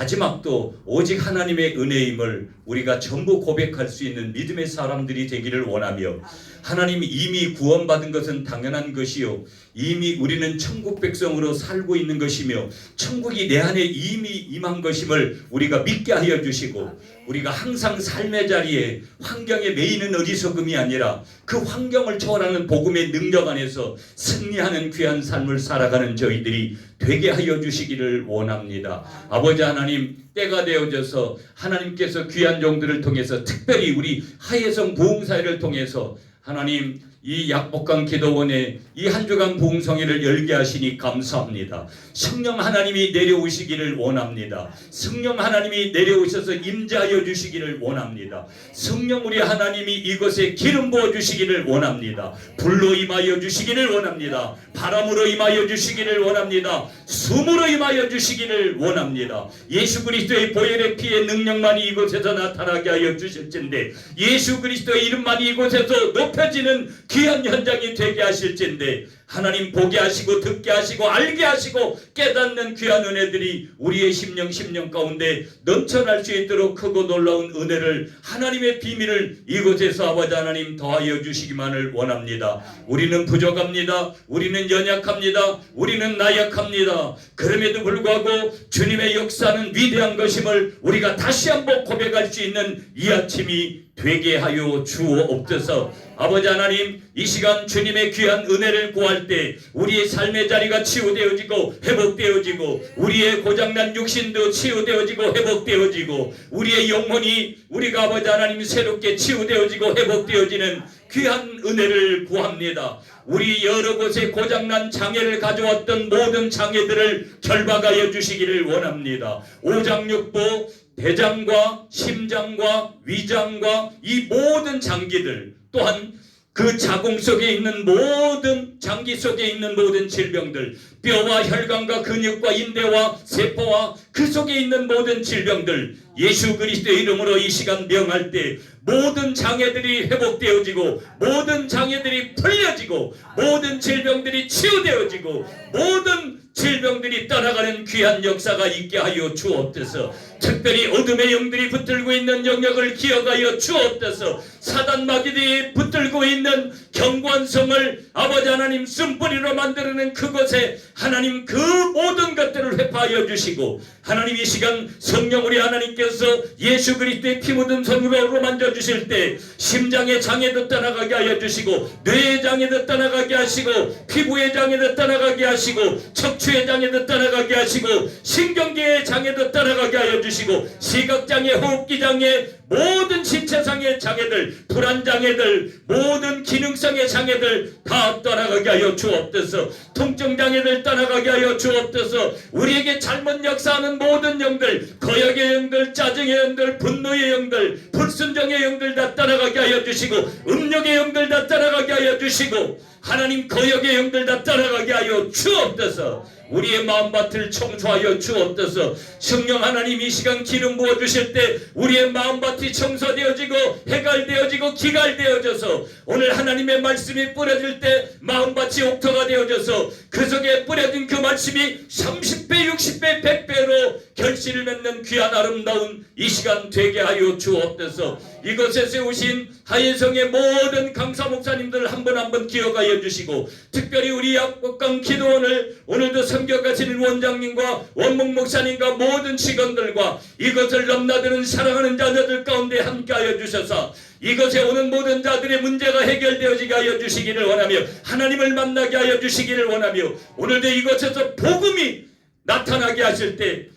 마지막도 오직 하나님의 은혜임을 우리가 전부 고백할 수 있는 믿음의 사람들이 되기를 원하며, 하나님이 이미 구원받은 것은 당연한 것이요, 이미 우리는 천국 백성으로 살고 있는 것이며 천국이 내 안에 이미 임한 것임을 우리가 믿게 하여 주시고, 우리가 항상 삶의 자리에 환경에 매이는 어리석음이 아니라 그 환경을 초월하는 복음의 능력 안에서 승리하는 귀한 삶을 살아가는 저희들이 되게 하여 주시기를 원합니다. 아버지 하나님, 때가 되어져서 하나님께서 귀한 종들을 통해서, 특별히 우리 하예성 부흥사회를 통해서 하나님 이 약복강 기도원에 이 한 주간 부흥성회를 열게 하시니 감사합니다. 성령 하나님이 내려오시기를 원합니다. 성령 하나님이 내려오셔서 임재하여 주시기를 원합니다. 성령 우리 하나님이 이곳에 기름 부어 주시기를 원합니다. 불로 임하여 주시기를 원합니다. 바람으로 임하여 주시기를 원합니다. 숨으로 임하여 주시기를 원합니다. 예수 그리스도의 보혈의 피의 능력만이 이곳에서 나타나게 하여 주실진데, 예수 그리스도의 이름만이 이곳에서 높여지는 귀한 현장이 되게 하실진데, 하나님 보게 하시고 듣게 하시고 알게 하시고 깨닫는 귀한 은혜들이 우리의 심령 가운데 넘쳐날 수 있도록 크고 놀라운 은혜를, 하나님의 비밀을 이곳에서 아버지 하나님 더하여 주시기만을 원합니다. 우리는 부족합니다. 우리는 연약합니다. 우리는 나약합니다. 그럼에도 불구하고 주님의 역사는 위대한 것임을 우리가 다시 한번 고백할 수 있는 이 아침이 되게 하여 주옵소서. 아버지 하나님, 이 시간 주님의 귀한 은혜를 구할 때 우리의 삶의 자리가 치유되어지고 회복되어지고, 우리의 고장난 육신도 치유되어지고 회복되어지고, 우리의 영혼이 우리가 아버지 하나님 새롭게 치유되어지고 회복되어지는 귀한 은혜를 구합니다. 우리 여러 곳에 고장난 장애를 가져왔던 모든 장애들을 결박하여 주시기를 원합니다. 오장육부, 대장과 심장과 위장과 이 모든 장기들, 또한 그 자궁 속에 있는 모든 장기 속에 있는 모든 질병들, 뼈와 혈관과 근육과 인대와 세포와 그 속에 있는 모든 질병들, 예수 그리스도의 이름으로 이 시간 명할 때 모든 장애들이 회복되어지고, 모든 장애들이 풀려지고, 모든 질병들이 치유되어지고, 모든 질병들이 떠나가는 귀한 역사가 있게 하여 주옵소서. 특별히 어둠의 영들이 붙들고 있는 영역을 기억하여 주옵소서. 사단 마귀들이 붙들고 있는 경관성을 아버지 하나님 쓴뿌리로 만드는 그곳에 하나님 그 모든 것들을 회파하여 주시고, 하나님 이 시간 성령 우리 하나님께서 예수 그리스도의 피 묻은 손으로 만져주실 때 심장의 장애도 떠나가게 하여 주시고, 뇌의 장애도 떠나가게 하시고, 피부의 장애도 떠나가게 하시고, 척추의 장애도 떠나가게 하시고, 신경계의 장애도 떠나가게 하여 주시고, 시각장애, 호흡기장애, 모든 신체상의 장애들, 불안장애들, 모든 기능성의 장애들 다 떠나가게 하여 주옵소서. 통증장애들 떠나가게 하여 주옵소서. 우리에게 잘못 역사하는 모든 영들, 거역의 영들, 짜증의 영들, 분노의 영들, 불순종의 영들 다 떠나가게 하여 주시고, 음욕의 영들 다 떠나가게 하여 주시고, 하나님 거역의 영들 다 떠나가게 하여 주옵소서. 우리의 마음밭을 청소하여 주옵소서. 성령 하나님 이 시간 기름 부어주실 때 우리의 마음밭이 청소되어지고 해갈되어지고 기갈되어져서, 오늘 하나님의 말씀이 뿌려질 때 마음밭이 옥토가 되어져서 그 속에 뿌려진 그 말씀이 30배 60배 100배로 결실을 맺는 귀한 아름다운 이 시간 되게 하여 주옵소서. 이곳에 세우신 하예성의 모든 강사 목사님들 한 분 한 분 기억하여 주시고, 특별히 우리 약복강 기도원을 오늘도 섬겨가시는 원장님과 원목 목사님과 모든 직원들과 이것을 넘나드는 사랑하는 자녀들 가운데 함께하여 주셔서 이것에 오는 모든 자들의 문제가 해결되어지게 하여 주시기를 원하며, 하나님을 만나게 하여 주시기를 원하며, 오늘도 이곳에서 복음이 나타나게 하실 때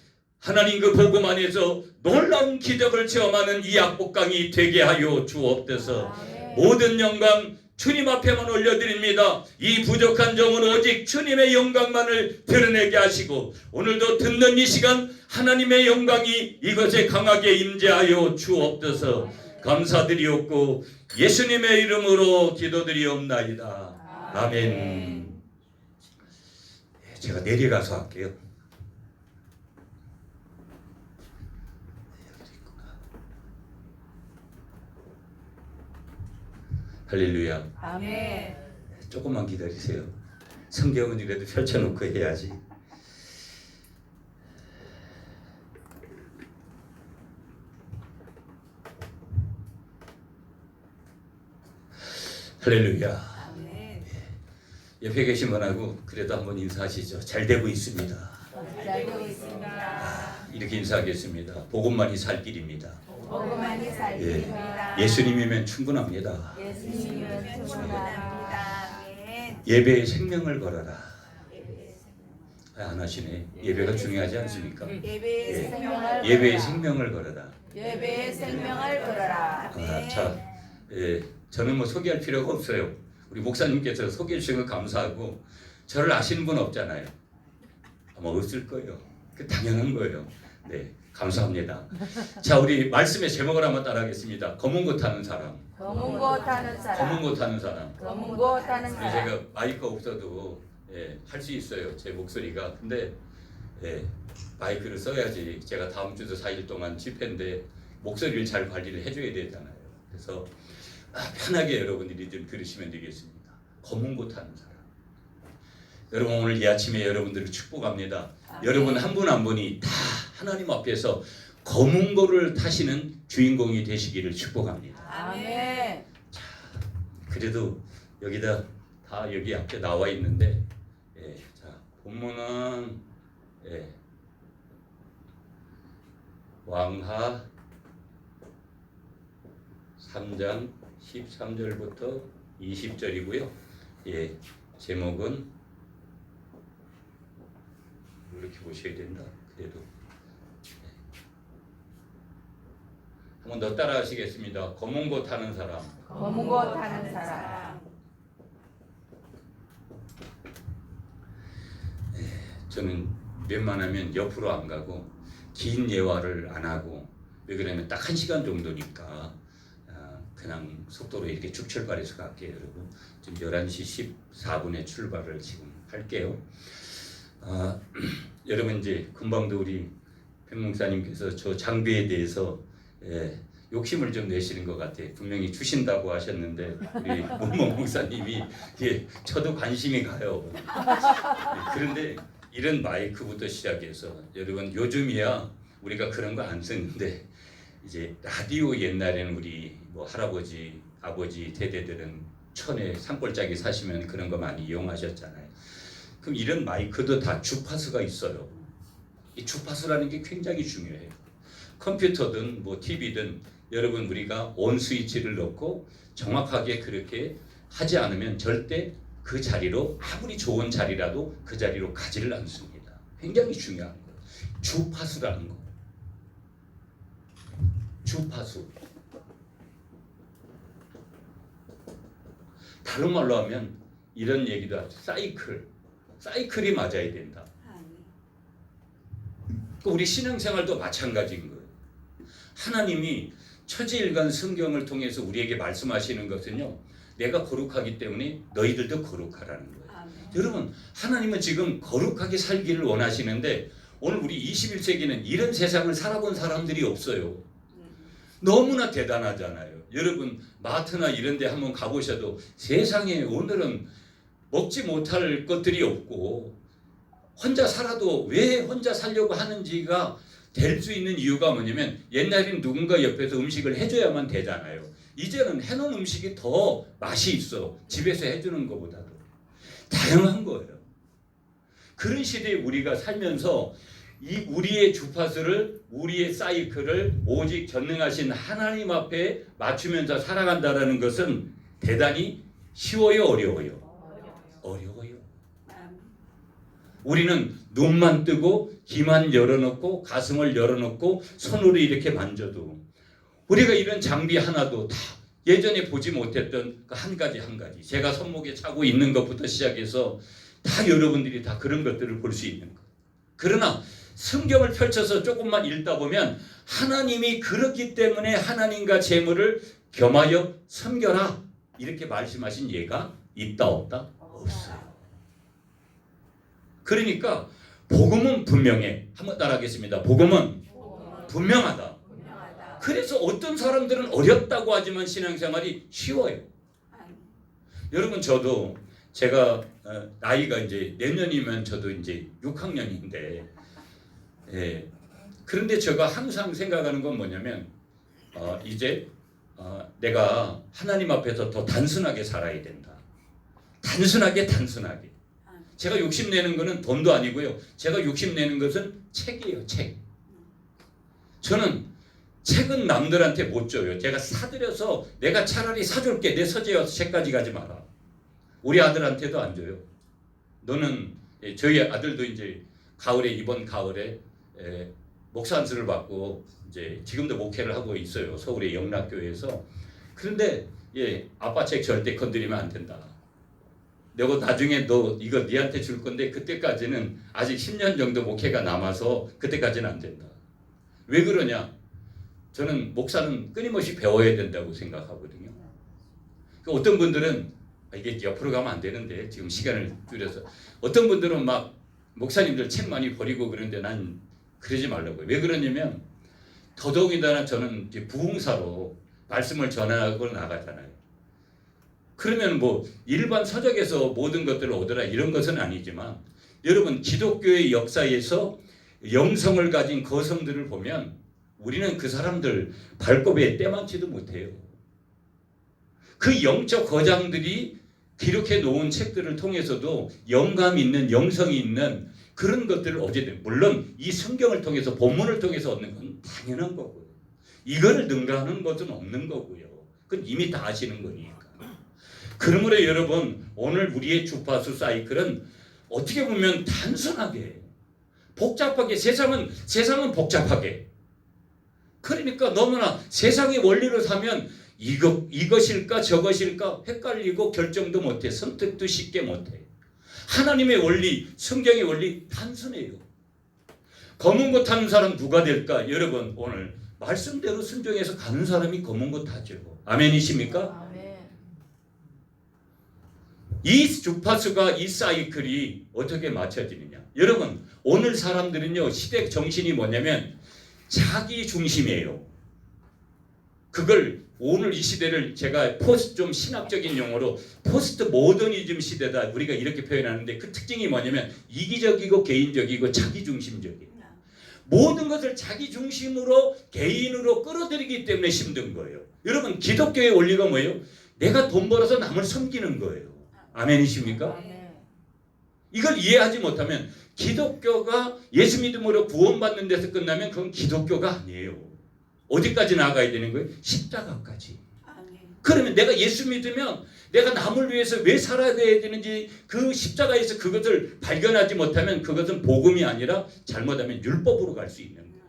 하나님 그 복음 안에서 놀라운 기적을 체험하는 이 약복강이 되게 하여 주옵소서. 모든 영광 주님 앞에만 올려드립니다. 이 부족한 종은 오직 주님의 영광만을 드러내게 하시고, 오늘도 듣는 이 시간 하나님의 영광이 이것에 강하게 임재하여 주옵소서. 감사드리옵고 예수님의 이름으로 기도드리옵나이다. 아멘. 제가 내려가서 할게요. 할렐루야. 아멘. 조금만 기다리세요. 성경은 이라도 펼쳐놓고 해야지. 할렐루야. 아멘. 옆에 계신 분하고 그래도 한번 인사하시죠. 잘 되고 있습니다. 잘 되고 있습니다. 이렇게 인사하겠습니다. 복음만이 살 길입니다. 복음만이 살 길입니다. 예수님이면 충분합니다. 예수님은 충분합니다. 아멘. 예배에 생명을 걸어라. 안 하시네. 예배가 중요하지 않습니까? 예배의 예. 생명을 예배에 걸어라. 생명을 걸어라. 예배의 생명을 걸어라. 아멘. 자, 저는 뭐 소개할 필요가 없어요. 우리 목사님께서 소개해 주신 거 감사하고 저를 아시는 분 없잖아요. 아마 없을 거예요. 그 당연한 거예요. 네, 감사합니다. 자, 우리 말씀의 제목을 한번 따라하겠습니다. 검은 거 타는 사람. 검은 거 타는 사람. 검은 거 타는 사람. 검은 거 타는 우리 사람. 제가 마이크 없어도 할 수 있어요. 제 목소리가. 근데 마이크를 써야지. 제가 다음 주도 4일 동안 집회인데 목소리를 잘 관리를 해줘야 되잖아요. 그래서 편하게 여러분들이 좀 들으시면 되겠습니다. 검은 거 타는 사람. 여러분 오늘 이 아침에 여러분들을 축복합니다. 아멘. 여러분 한 분 한 분이 다 하나님 앞에서 검은 거를 타시는 주인공이 되시기를 축복합니다. 아멘. 그래도 여기다 다 여기 앞에 나와 있는데 자 본문은 왕하 3장 13절부터 20절이고요. 제목은 이렇게 보셔야 된다. 그래도 한 번 더 따라 하시겠습니다. 검은 거 타는 사람. 검은 거 타는 사람. 저는 웬만하면 옆으로 안 가고 긴 예화를 안 하고 왜 그러냐면 딱 1시간 정도니까 그냥 속도로 이렇게 쭉 출발해서 갈게요. 여러분 지금 11시 14분에 출발을 지금 할게요. 여러분 이제 금방도 우리 백목사님께서 저 장비에 대해서 욕심을 좀 내시는 것 같아요. 분명히 주신다고 하셨는데 우리 문목 목사님이 저도 관심이 가요. 그런데 이런 마이크부터 시작해서 여러분 요즘이야 우리가 그런 거 안 쓰는데 이제 라디오 옛날에는 우리 뭐 할아버지 아버지 대대들은 천에 산골짜기 사시면 그런 거 많이 이용하셨잖아요. 그럼 이런 마이크도 다 주파수가 있어요. 이 주파수라는 게 굉장히 중요해요. 컴퓨터든 뭐 TV든 여러분 우리가 온 스위치를 넣고 정확하게 그렇게 하지 않으면 절대 그 자리로 아무리 좋은 자리라도 그 자리로 가지를 않습니다. 굉장히 중요한 거예요. 주파수라는 거. 주파수. 다른 말로 하면 이런 얘기도 하죠. 사이클이 맞아야 된다. 우리 신앙생활도 마찬가지인 거예요. 하나님이 천지일간 성경을 통해서 우리에게 말씀하시는 것은요. 내가 거룩하기 때문에 너희들도 거룩하라는 거예요. 아멘. 여러분 하나님은 지금 거룩하게 살기를 원하시는데 오늘 우리 21세기는 이런 세상을 살아본 사람들이 없어요. 너무나 대단하잖아요. 여러분 마트나 이런 데 한번 가보셔도 세상에 오늘은 먹지 못할 것들이 없고 혼자 살아도 왜 혼자 살려고 하는지가 될 수 있는 이유가 뭐냐면 옛날에는 누군가 옆에서 음식을 해줘야만 되잖아요. 이제는 해놓은 음식이 더 맛이 있어. 집에서 해주는 것보다도. 다양한 거예요. 그런 시대에 우리가 살면서 이 우리의 주파수를 우리의 사이클을 오직 전능하신 하나님 앞에 맞추면서 살아간다는 것은 대단히 쉬워요 어려워요? 어려워요. 우리는 눈만 뜨고 귀만 열어놓고 가슴을 열어놓고 손으로 이렇게 만져도 우리가 이런 장비 하나도 다 예전에 보지 못했던 그 한 가지 제가 손목에 차고 있는 것부터 시작해서 다 여러분들이 다 그런 것들을 볼 수 있는 것. 그러나 성경을 펼쳐서 조금만 읽다 보면 하나님이 그렇기 때문에 하나님과 재물을 겸하여 섬겨라 이렇게 말씀하신 예가 있다 없다? 없어요. 그러니까 복음은 분명해. 한번 따라하겠습니다. 복음은 분명하다. 그래서 어떤 사람들은 어렵다고 하지만 신앙생활이 쉬워요. 여러분 저도 제가 나이가 이제 내년이면 저도 이제 6학년인데 그런데 제가 항상 생각하는 건 뭐냐면 이제 내가 하나님 앞에서 더 단순하게 살아야 된다. 단순하게. 제가 욕심내는 것은 돈도 아니고요. 제가 욕심내는 것은 책이에요. 책. 저는 책은 남들한테 못 줘요. 제가 사들여서 내가 차라리 사줄게. 내 서재여서 책까지 가지 마라. 우리 아들한테도 안 줘요. 너는 저희 아들도 이제 이번 가을에 목사 안수를 받고 이제 지금도 목회를 하고 있어요. 서울의 영락교회에서. 그런데 아빠 책 절대 건드리면 안 된다. 내가 나중에 너 이거 니한테 줄 건데 그때까지는 아직 10년 정도 목회가 남아서 그때까지는 안 된다. 왜 그러냐? 저는 목사는 끊임없이 배워야 된다고 생각하거든요. 어떤 분들은 이게 옆으로 가면 안 되는데 지금 시간을 줄여서 어떤 분들은 막 목사님들 책 많이 버리고 그러는데 난 그러지 말라고요. 왜 그러냐면 더더욱이나 저는 이제 부흥사로 말씀을 전하고 나가잖아요. 그러면 뭐 일반 서적에서 모든 것들을 얻으라 이런 것은 아니지만 여러분 기독교의 역사에서 영성을 가진 거성들을 보면 우리는 그 사람들 발톱에 때만치도 못해요. 그 영적 거장들이 기록해 놓은 책들을 통해서도 영감 있는 영성이 있는 그런 것들을 얻게 됩니다. 물론 이 성경을 통해서 본문을 통해서 얻는 건 당연한 거고요. 이거를 능가하는 것은 없는 거고요. 그건 이미 다 아시는 거니까. 그러므로 여러분 오늘 우리의 주파수 사이클은 어떻게 보면 단순하게 복잡하게 세상은 복잡하게 그러니까 너무나 세상의 원리로 사면 이것일까 저것일까 헷갈리고 결정도 못해 선택도 쉽게 못해. 하나님의 원리 성경의 원리 단순해요. 검은 것 타는 사람 누가 될까? 여러분 오늘 말씀대로 순종해서 가는 사람이 검은 것 타죠. 아멘이십니까? 이 주파수가 이 사이클이 어떻게 맞춰지느냐? 여러분 오늘 사람들은요 시대 정신이 뭐냐면 자기 중심이에요. 그걸 오늘 이 시대를 제가 좀 신학적인 용어로 포스트 모더니즘 시대다 우리가 이렇게 표현하는데 그 특징이 뭐냐면 이기적이고 개인적이고 자기 중심적이에요. 모든 것을 자기 중심으로 개인으로 끌어들이기 때문에 힘든 거예요. 여러분 기독교의 원리가 뭐예요? 내가 돈 벌어서 남을 섬기는 거예요. 아멘이십니까? 이걸 이해하지 못하면 기독교가 예수 믿음으로 구원받는 데서 끝나면 그건 기독교가 아니에요. 어디까지 나아가야 되는 거예요? 십자가까지. 그러면 내가 예수 믿으면 내가 남을 위해서 왜 살아야 되는지 그 십자가에서 그것을 발견하지 못하면 그것은 복음이 아니라 잘못하면 율법으로 갈 수 있는 거예요.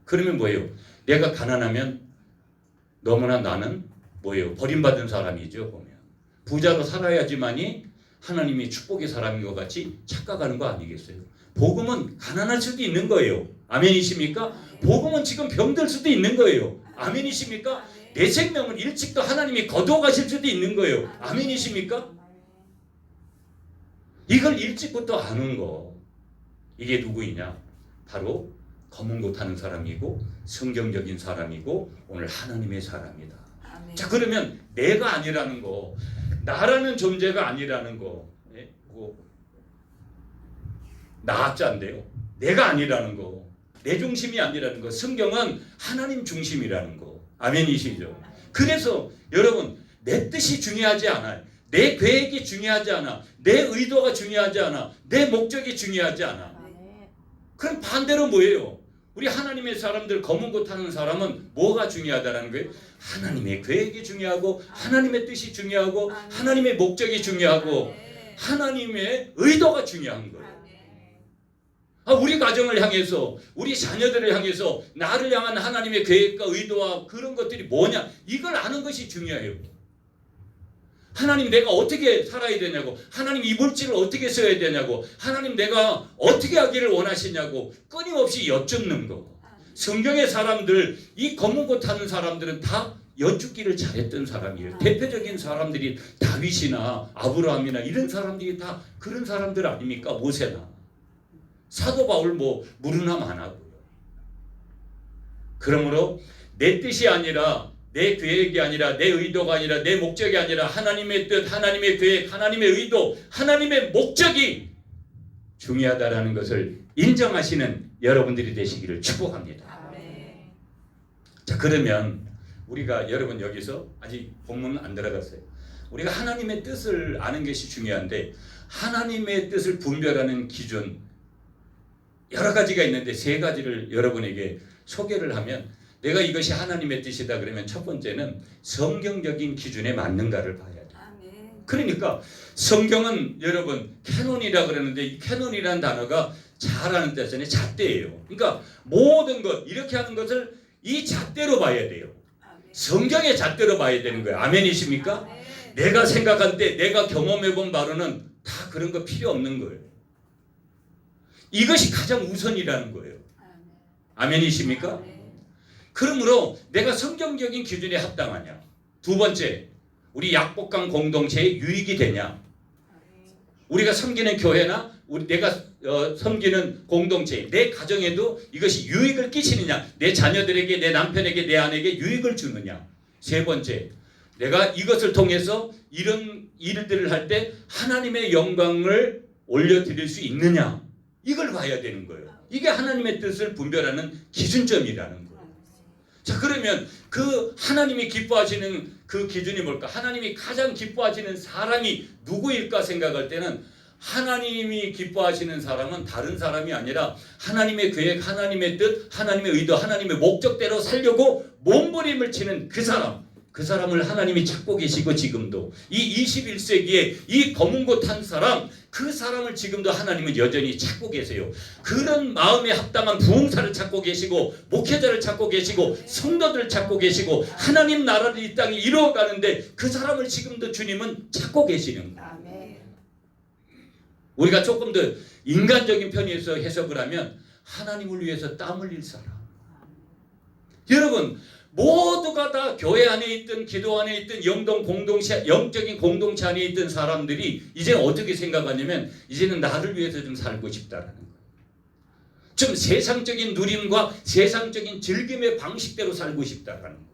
그러면 뭐예요? 내가 가난하면 너무나 나는 뭐예요? 버림받은 사람이죠. 보면 부자로 살아야지만이 하나님이 축복의 사람인 것 같이 착각하는 거 아니겠어요? 복음은 가난할 수도 있는 거예요. 아멘이십니까? 복음은 지금 병들 수도 있는 거예요. 아멘이십니까? 내 생명을 일찍도 하나님이 거둬가실 수도 있는 거예요. 아멘이십니까? 이걸 일찍부터 아는 거. 이게 누구이냐? 바로 검은 것 하는 사람이고 성경적인 사람이고 오늘 하나님의 사람이다. 자 그러면 내가 아니라는 거, 나라는 존재가 아니라는 거, 나자인데요. 내가 아니라는 거, 내 중심이 아니라는 거. 성경은 하나님 중심이라는 거. 아멘이시죠? 그래서 여러분 내 뜻이 중요하지 않아요. 내 계획이 중요하지 않아. 내 의도가 중요하지 않아. 내 목적이 중요하지 않아. 그럼 반대로 뭐예요? 우리 하나님의 사람들 검은 것 하는 사람은 뭐가 중요하다는 거예요? 하나님의 계획이 중요하고 하나님의 뜻이 중요하고 하나님의 목적이 중요하고 하나님의 의도가 중요한 거예요. 우리 가정을 향해서 우리 자녀들을 향해서 나를 향한 하나님의 계획과 의도와 그런 것들이 뭐냐 이걸 아는 것이 중요해요. 하나님 내가 어떻게 살아야 되냐고, 하나님 이 물질을 어떻게 써야 되냐고, 하나님 내가 어떻게 하기를 원하시냐고 끊임없이 여쭙는 거. 성경의 사람들, 이 검은 옷 하는 사람들은 다 여쭙기를 잘했던 사람이에요. 대표적인 사람들이 다윗이나 아브라함이나 이런 사람들이 다 그런 사람들 아닙니까? 모세나 사도 바울 무르남 안 하고요. 그러므로 내 뜻이 아니라 내 계획이 아니라 내 의도가 아니라 내 목적이 아니라 하나님의 뜻, 하나님의 계획, 하나님의 의도, 하나님의 목적이 중요하다라는 것을 인정하시는 여러분들이 되시기를 축복합니다. 자 그러면 우리가 여러분 여기서 아직 본문은 안 들어갔어요. 우리가 하나님의 뜻을 아는 것이 중요한데 하나님의 뜻을 분별하는 기준 여러 가지가 있는데 세 가지를 여러분에게 소개를 하면 내가 이것이 하나님의 뜻이다 그러면 첫 번째는 성경적인 기준에 맞는가를 봐야 돼요. 그러니까 성경은 여러분 캐논이라 그러는데 이 캐논이라는 단어가 잘하는 뜻은 잣대예요. 그러니까 모든 것 이렇게 하는 것을 이 잣대로 봐야 돼요. 성경의 잣대로 봐야 되는 거예요. 아멘이십니까? 내가 생각한 때 내가 경험해본 바로는 다 그런 거 필요 없는 거예요. 이것이 가장 우선이라는 거예요. 아멘이십니까? 그러므로 내가 성경적인 기준에 합당하냐. 두 번째, 우리 약복강 공동체에 유익이 되냐. 우리가 섬기는 교회나 내가 섬기는 공동체, 내 가정에도 이것이 유익을 끼치느냐. 내 자녀들에게, 내 남편에게, 내 아내에게 유익을 주느냐. 세 번째, 내가 이것을 통해서 이런 일들을 할 때 하나님의 영광을 올려드릴 수 있느냐. 이걸 봐야 되는 거예요. 이게 하나님의 뜻을 분별하는 기준점이라는 거예요. 자, 그러면 그 하나님이 기뻐하시는 그 기준이 뭘까? 하나님이 가장 기뻐하시는 사람이 누구일까 생각할 때는 하나님이 기뻐하시는 사람은 다른 사람이 아니라 하나님의 계획, 하나님의 뜻, 하나님의 의도, 하나님의 목적대로 살려고 몸부림을 치는 그 사람. 그 사람을 하나님이 찾고 계시고 지금도 이 21세기에 이 검은 곳 한 사람 그 사람을 지금도 하나님은 여전히 찾고 계세요. 그런 마음에 합당한 부흥사를 찾고 계시고 목회자를 찾고 계시고 성도들을 찾고 계시고 하나님 나라를 이 땅에 이루어가는데 그 사람을 지금도 주님은 찾고 계시는 거예요. 우리가 조금 더 인간적인 편에서 해석을 하면 하나님을 위해서 땀 흘릴 사람. 여러분 모두가 다 교회 안에 있든 기도 안에 있든 영적인 공동체 안에 있던 사람들이 이제 어떻게 생각하냐면 이제는 나를 위해서 좀 살고 싶다라는 거예요. 좀 세상적인 누림과 세상적인 즐김의 방식대로 살고 싶다라는 거예요.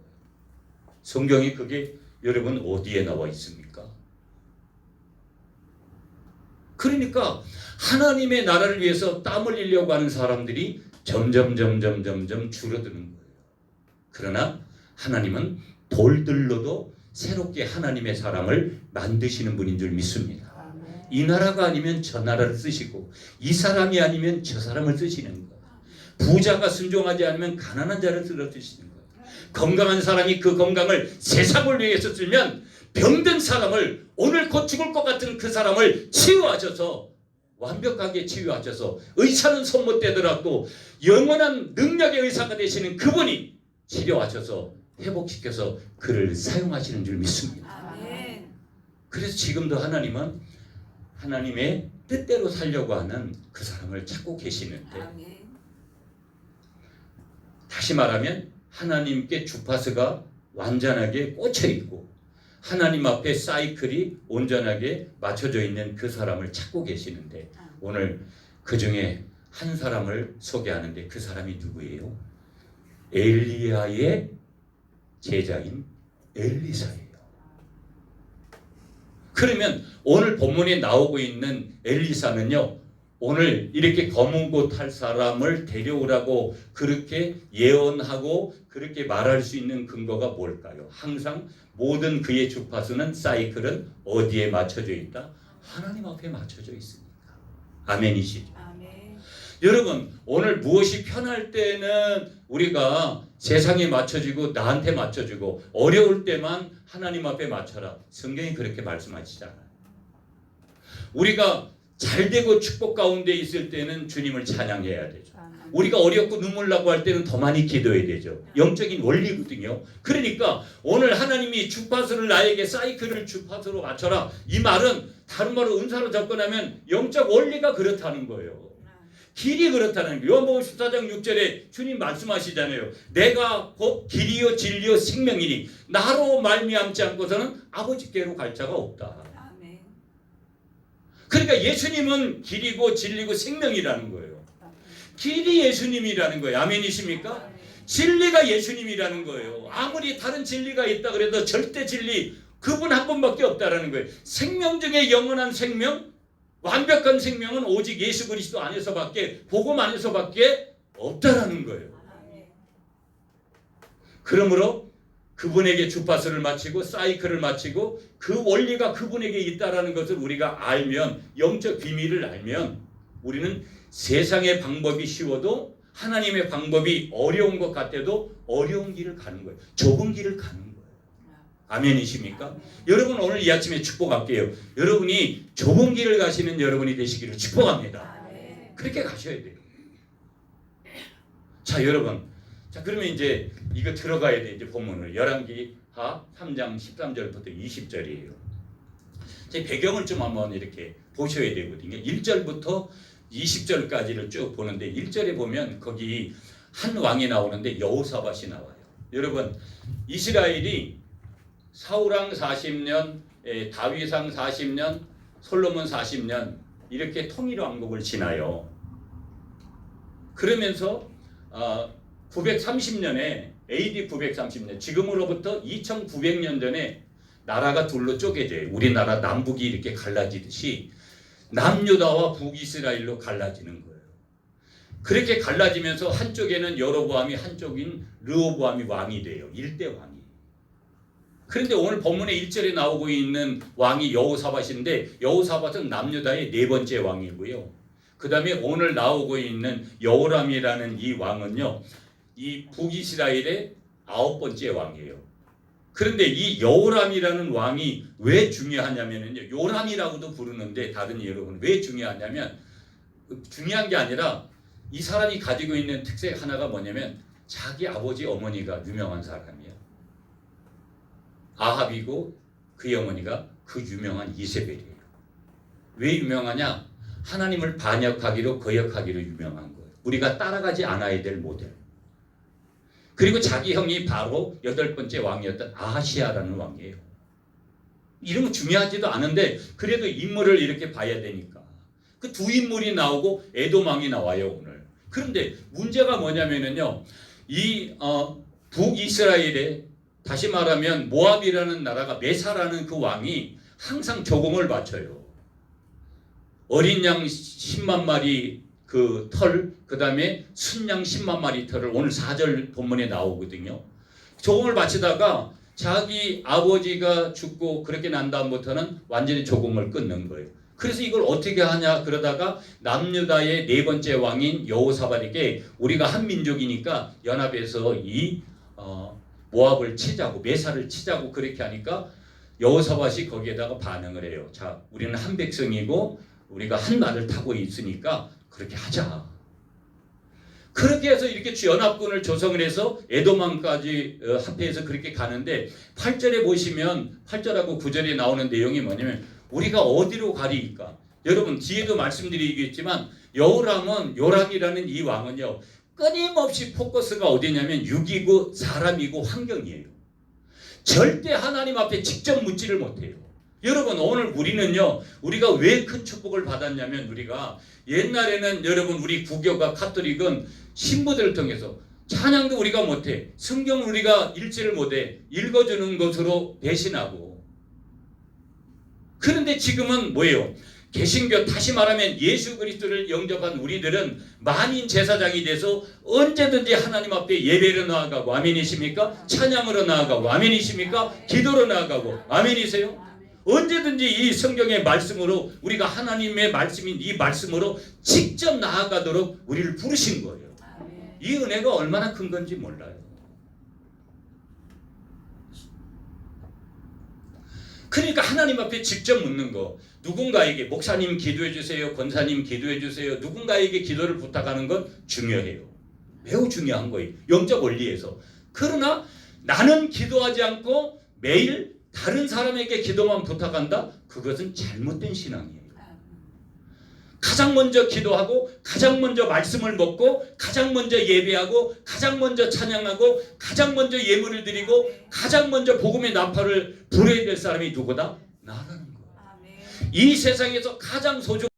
성경에 그게 여러분 어디에 나와 있습니까? 그러니까 하나님의 나라를 위해서 땀 흘리려고 하는 사람들이 점점 줄어드는 거예요. 그러나 하나님은 돌들로도 새롭게 하나님의 사람을 만드시는 분인 줄 믿습니다. 이 나라가 아니면 저 나라를 쓰시고 이 사람이 아니면 저 사람을 쓰시는 거예요. 부자가 순종하지 않으면 가난한 자를 쓰러 쓰시는 거예요. 건강한 사람이 그 건강을 세상을 위해서 쓰면 병든 사람을 오늘 곧 죽을 것 같은 그 사람을 치유하셔서 완벽하게 치유하셔서 의사는 손 못 대더라도 영원한 능력의 의사가 되시는 그분이 치료하셔서 회복시켜서 그를 사용하시는 줄 믿습니다. 그래서 지금도 하나님은 하나님의 뜻대로 살려고 하는 그 사람을 찾고 계시는데 다시 말하면 하나님께 주파수가 완전하게 꽂혀 있고 하나님 앞에 사이클이 온전하게 맞춰져 있는 그 사람을 찾고 계시는데 오늘 그 중에 한 사람을 소개하는데 그 사람이 누구예요? 엘리야의 제자인 엘리사예요. 그러면 오늘 본문에 나오고 있는 엘리사는요, 오늘 이렇게 검은 곳 할 사람을 데려오라고 그렇게 예언하고 그렇게 말할 수 있는 근거가 뭘까요? 항상 모든 그의 주파수는 사이클은 어디에 맞춰져 있다? 하나님 앞에 맞춰져 있습니다. 아멘이시죠? 아멘. 여러분 오늘 무엇이 편할 때는 우리가 세상에 맞춰지고 나한테 맞춰지고 어려울 때만 하나님 앞에 맞춰라. 성경이 그렇게 말씀하시잖아요. 우리가 잘되고 축복 가운데 있을 때는 주님을 찬양해야 되죠. 우리가 어렵고 눈물 나고 할 때는 더 많이 기도해야 되죠. 영적인 원리거든요. 그러니까 오늘 하나님이 주파수를 나에게 사이클을 주파수로 맞춰라. 이 말은 다른 말로 은사로 접근하면 영적 원리가 그렇다는 거예요. 길이 그렇다는 거예요. 요한복음 14장 6절에 주님 말씀하시잖아요. 내가 곧 길이요 진리요 생명이니 나로 말미암지 않고서는 아버지께로 갈 자가 없다. 그러니까 예수님은 길이고 진리고 생명이라는 거예요. 길이 예수님이라는 거예요. 아멘이십니까? 진리가 예수님이라는 거예요. 아무리 다른 진리가 있다 그래도 절대 진리 그분 한 분밖에 없다라는 거예요. 생명 중에 영원한 생명, 완벽한 생명은 오직 예수 그리스도 안에서밖에 복음 안에서밖에 없다라는 거예요. 그러므로 그분에게 주파수를 맞추고 사이클을 맞추고 그 원리가 그분에게 있다라는 것을 우리가 알면, 영적 비밀을 알면 우리는 세상의 방법이 쉬워도 하나님의 방법이 어려운 것 같아도 어려운 길을 가는 거예요. 좁은 길을 가는 거예요. 아멘이십니까? 여러분 오늘 이 아침에 축복할게요. 여러분이 좁은 길을 가시는 여러분이 되시기를 축복합니다. 그렇게 가셔야 돼요. 자, 여러분, 자 그러면 이제 이거 들어가야 돼. 이제 본문을 열왕기하 3장 13절부터 20절이에요. 제 배경을 좀 한번 이렇게 보셔야 되거든요. 1절부터 20절까지를 쭉 보는데 1절에 보면 거기 한 왕이 나오는데 여호사밧이 나와요. 여러분, 이스라엘이 사울왕 40년, 다윗왕 40년, 솔로몬 40년 이렇게 통일왕국을 지나요. 그러면서 930년에 AD 930년 지금으로부터 2900년 전에 나라가 둘로 쪼개져요. 우리나라 남북이 이렇게 갈라지듯이 남유다와 북이스라엘로 갈라지는 거예요. 그렇게 갈라지면서 한쪽에는 여로보암이, 한쪽인 르호보암이 왕이 돼요. 일대 왕이. 그런데 오늘 본문의 1절에 나오고 있는 왕이 여호사밧인데 여호사밧은 남유다의 네 번째 왕이고요. 그 다음에 오늘 나오고 있는 여호람이라는 이 왕은요, 이 북이스라엘의 9번째 왕이에요. 그런데 이 여호람이라는 왕이 왜 중요하냐면요, 요람이라고도 부르는데 다른 여러분 왜 중요하냐면, 중요한 게 아니라 이 사람이 가지고 있는 특색 하나가 뭐냐면 자기 아버지 어머니가 유명한 사람이에요. 아합이고 그의 어머니가 그 유명한 이세벨이에요. 왜 유명하냐? 하나님을 반역하기로 거역하기로 유명한 거예요. 우리가 따라가지 않아야 될 모델. 그리고 자기 형이 바로 8번째 왕이었던 아하시아라는 왕이에요. 이름은 중요하지도 않은데 그래도 인물을 이렇게 봐야 되니까 그 두 인물이 나오고 에돔 왕이 나와요 오늘. 그런데 문제가 뭐냐면은요, 이 북이스라엘에 다시 말하면 모압이라는 나라가 메사라는 그 왕이 항상 조공을 바쳐요. 어린 양 10만 마리 그 털, 그 다음에 순양 10만 마리 털을 오늘 4절 본문에 나오거든요. 조공을 바치다가 자기 아버지가 죽고 그렇게 난 다음부터는 완전히 조공을 끊는 거예요. 그래서 이걸 어떻게 하냐 그러다가 남유다의 네 번째 왕인 여호사밧에게 우리가 한 민족이니까 연합해서 이 모압을 치자고, 메사를 치자고 그렇게 하니까 여호사밧이 거기에다가 반응을 해요. 자, 우리는 한 백성이고 우리가 한 말을 타고 있으니까 그렇게 하자. 그렇게 해서 이렇게 연합군을 조성을 해서 에돔왕까지 합해서 그렇게 가는데 8절에 보시면 8절하고 9절에 나오는 내용이 뭐냐면 우리가 어디로 가리까? 여러분 뒤에도 말씀드리겠지만 여호람은, 요람이라는 이 왕은요, 끊임없이 포커스가 어디냐면 육이고 사람이고 환경이에요. 절대 하나님 앞에 직접 묻지를 못해요. 여러분 오늘 우리는요, 우리가 왜 큰 축복을 받았냐면 우리가 옛날에는 여러분 우리 구교가 카톨릭은 신부들을 통해서 찬양도 우리가 못해, 성경 우리가 읽지를 못해, 읽어주는 것으로 배신하고. 그런데 지금은 뭐예요? 개신교, 다시 말하면 예수 그리스도를 영접한 우리들은 만인 제사장이 돼서 언제든지 하나님 앞에 예배로 나아가고, 아멘이십니까? 찬양으로 나아가고, 아멘이십니까? 기도로 나아가고, 아멘이세요? 언제든지 이 성경의 말씀으로 우리가 하나님의 말씀인 이 말씀으로 직접 나아가도록 우리를 부르신 거예요. 이 은혜가 얼마나 큰 건지 몰라요. 그러니까 하나님 앞에 직접 묻는 거, 누군가에게 목사님 기도해 주세요, 권사님 기도해 주세요, 누군가에게 기도를 부탁하는 건 중요해요. 매우 중요한 거예요, 영적 원리에서. 그러나 나는 기도하지 않고 매일 다른 사람에게 기도만 부탁한다? 그것은 잘못된 신앙이에요. 가장 먼저 기도하고, 가장 먼저 말씀을 먹고, 가장 먼저 예배하고, 가장 먼저 찬양하고, 가장 먼저 예물을 드리고, 가장 먼저 복음의 나팔을 불어야 될 사람이 누구다? 나라는 거예요. 이 세상에서 가장 소중한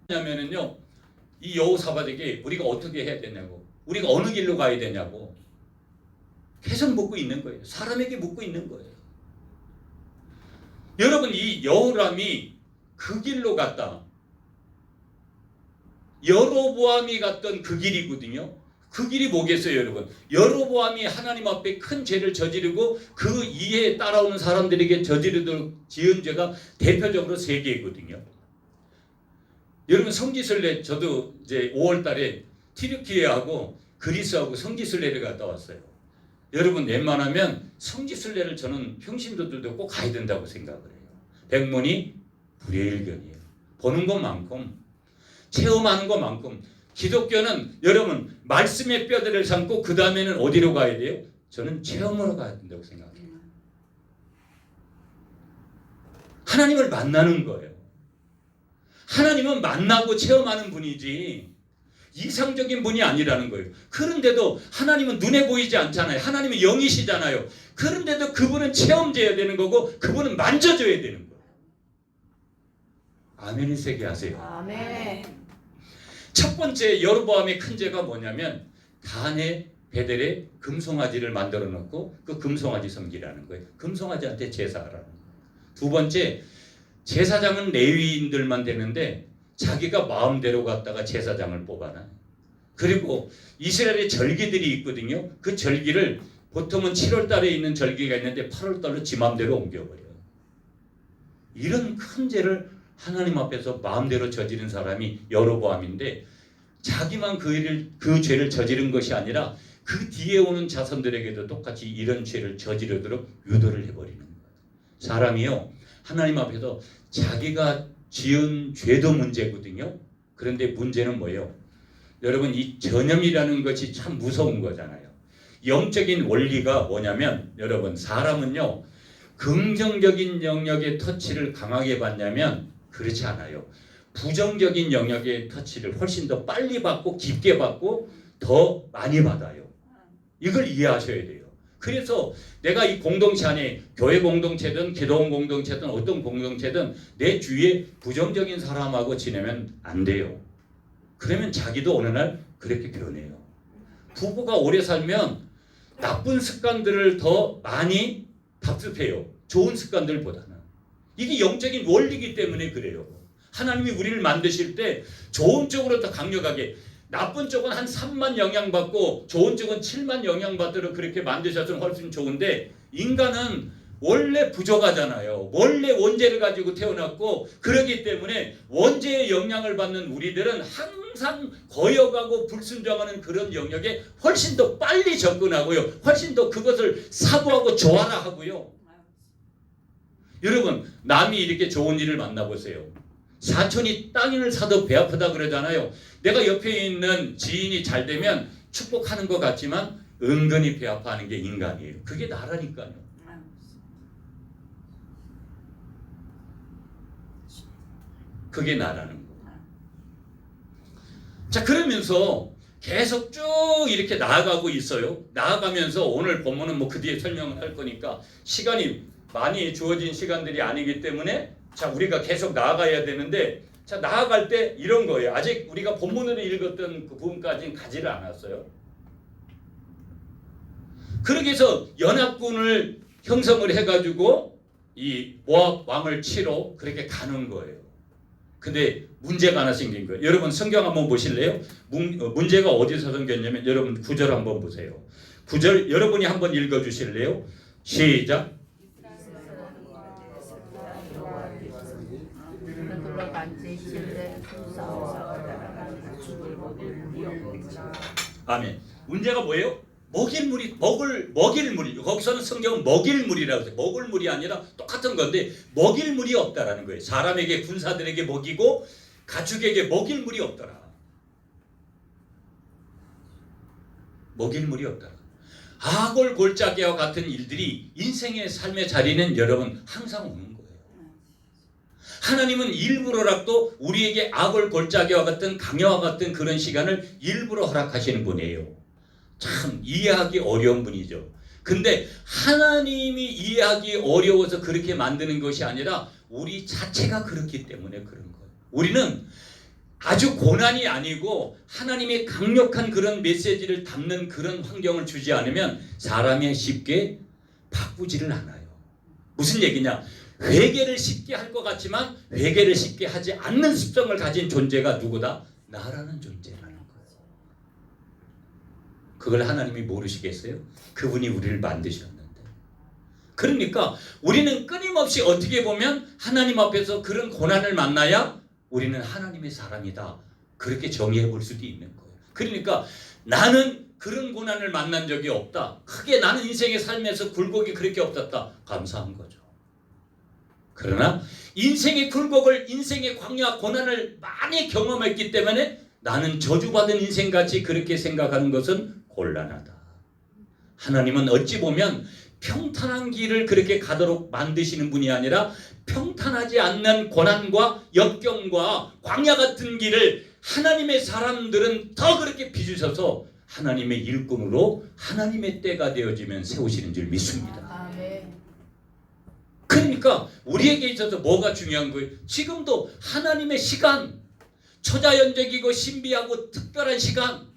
뭐냐면요, 이 여호사밧에게 우리가 어떻게 해야 되냐고, 우리가 어느 길로 가야 되냐고 계속 묻고 있는 거예요. 사람에게 묻고 있는 거예요. 여러분 이 여호람이 그 길로 갔다. 여로보암이 갔던 그 길이거든요. 그 길이 뭐겠어요, 여러분? 여로보암이 하나님 앞에 큰 죄를 저지르고 그 이에 따라오는 사람들에게 저지르도록 지은 죄가 대표적으로 3개거든요. 여러분 성지순례 저도 이제 5월달에 튀르키예하고 그리스하고 성지순례를 갔다 왔어요. 여러분 웬만하면 성지순례를 저는 평신도들도 꼭 가야 된다고 생각을 해요. 백문이 불여일견이에요. 보는 것만큼 체험하는 것만큼 기독교는 여러분 말씀의 뼈대를 삼고 그 다음에는 어디로 가야 돼요? 저는 체험으로 가야 된다고 생각해요. 하나님을 만나는 거예요. 하나님은 만나고 체험하는 분이지 이상적인 분이 아니라는 거예요. 그런데도 하나님은 눈에 보이지 않잖아요. 하나님은 영이시잖아요. 그런데도 그분은 체험져야 되는 거고 그분은 만져줘야 되는 거예요. 아멘을 세게 하세요. 아멘. 첫 번째 여로보암의 큰 죄가 뭐냐면 단에 베델에 금송아지를 만들어 놓고 그 금송아지 섬기라는 거예요. 금송아지한테 제사하라는 거예요. 두 번째, 제사장은 레위인들만 되는데 자기가 마음대로 갔다가 제사장을 뽑아놔요. 그리고 이스라엘의 절기들이 있거든요. 그 절기를 보통은 7월 달에 있는 절기가 있는데 8월 달로 지 마음대로 옮겨버려요. 이런 큰 죄를 하나님 앞에서 마음대로 저지른 사람이 여로보암인데 자기만 그 죄를 저지른 것이 아니라 그 뒤에 오는 자손들에게도 똑같이 이런 죄를 저지르도록 유도를 해버리는 거예요. 사람이요 하나님 앞에서 자기가 지은 죄도 문제거든요. 그런데 문제는 뭐예요? 여러분 이 전염이라는 것이 참 무서운 거잖아요. 영적인 원리가 뭐냐면 여러분 사람은요 긍정적인 영역의 터치를 강하게 받냐면 그렇지 않아요. 부정적인 영역의 터치를 훨씬 더 빨리 받고 깊게 받고 더 많이 받아요. 이걸 이해하셔야 돼요. 그래서 내가 이 공동체 안에 교회 공동체든 기도원 공동체든 어떤 공동체든 내 주위에 부정적인 사람하고 지내면 안 돼요. 그러면 자기도 어느 날 그렇게 변해요. 부부가 오래 살면 나쁜 습관들을 더 많이 답습해요. 좋은 습관들보다는. 이게 영적인 원리이기 때문에 그래요. 하나님이 우리를 만드실 때 좋은 쪽으로 더 강력하게 나쁜 쪽은 한 3만 영향받고 좋은 쪽은 7만 영향받도록 그렇게 만드셨으면 훨씬 좋은데 인간은 원래 부족하잖아요. 원래 원죄를 가지고 태어났고 그렇기 때문에 원죄의 영향을 받는 우리들은 항상 거역하고 불순종하는 그런 영역에 훨씬 더 빨리 접근하고요. 훨씬 더 그것을 사고하고 좋아라 하고요. 여러분 남이 이렇게 좋은 일을 만나보세요. 사촌이 땅을 사도 배 아프다 그러잖아요. 내가 옆에 있는 지인이 잘 되면 축복하는 것 같지만 은근히 배 아파하는 게 인간이에요. 그게 나라니까요. 그게 나라는 거. 자 그러면서 계속 쭉 이렇게 나아가고 있어요. 나아가면서 오늘 본문은 뭐 그 뒤에 설명을 할 거니까 시간이 많이 주어진 시간들이 아니기 때문에 자 우리가 계속 나아가야 되는데 자 나아갈 때 이런 거예요. 아직 우리가 본문으로 읽었던 그 부분까지는 가지를 않았어요. 그렇게 해서 연합군을 형성을 해가지고 이 모압 왕을 치러 그렇게 가는 거예요. 근데 문제가 하나 생긴 거예요. 여러분 성경 한번 보실래요? 문제가 어디서 생겼냐면 여러분 9절 한번 보세요. 9절 여러분이 한번 읽어주실래요? 시작. 아멘. 문제가 뭐예요? 먹일 물이 거기서는 성경은 먹일 물이라고 해요. 먹을 물이 아니라 똑같은 건데 먹일 물이 없다라는 거예요. 사람에게 군사들에게 먹이고 가축에게 먹일 물이 없더라. 먹일 물이 없더라. 악을 골짜기와 같은 일들이 인생의 삶의 자리는 여러분 항상 오는 거예요. 하나님은 일부러라도 우리에게 악을 골짜기와 같은 강요와 같은 그런 시간을 일부러 허락하시는 분이에요. 참 이해하기 어려운 분이죠. 근데 하나님이 이해하기 어려워서 그렇게 만드는 것이 아니라 우리 자체가 그렇기 때문에 그런 거예요. 우리는 아주 고난이 아니고 하나님의 강력한 그런 메시지를 담는 그런 환경을 주지 않으면 사람이 쉽게 바꾸지를 않아요. 무슨 얘기냐? 회개를 쉽게 할 것 같지만 회개를 쉽게 하지 않는 습성을 가진 존재가 누구다? 나라는 존재라는 거예요. 그걸 하나님이 모르시겠어요? 그분이 우리를 만드셨는데. 그러니까 우리는 끊임없이 어떻게 보면 하나님 앞에서 그런 고난을 만나야 우리는 하나님의 사람이다. 그렇게 정의해 볼 수도 있는 거예요. 그러니까 나는 그런 고난을 만난 적이 없다. 크게 나는 인생의 삶에서 굴곡이 그렇게 없었다. 감사한 거죠. 그러나 인생의 굴곡을, 인생의 광야 고난을 많이 경험했기 때문에 나는 저주받은 인생같이 그렇게 생각하는 것은 곤란하다. 하나님은 어찌 보면 평탄한 길을 그렇게 가도록 만드시는 분이 아니라 평탄하지 않는 고난과 역경과 광야 같은 길을 하나님의 사람들은 더 그렇게 빚으셔서 하나님의 일꾼으로 하나님의 때가 되어지면 세우시는 줄 믿습니다. 아멘. 그러니까 우리에게 있어서 뭐가 중요한 거예요? 지금도 하나님의 시간, 초자연적이고 신비하고 특별한 시간,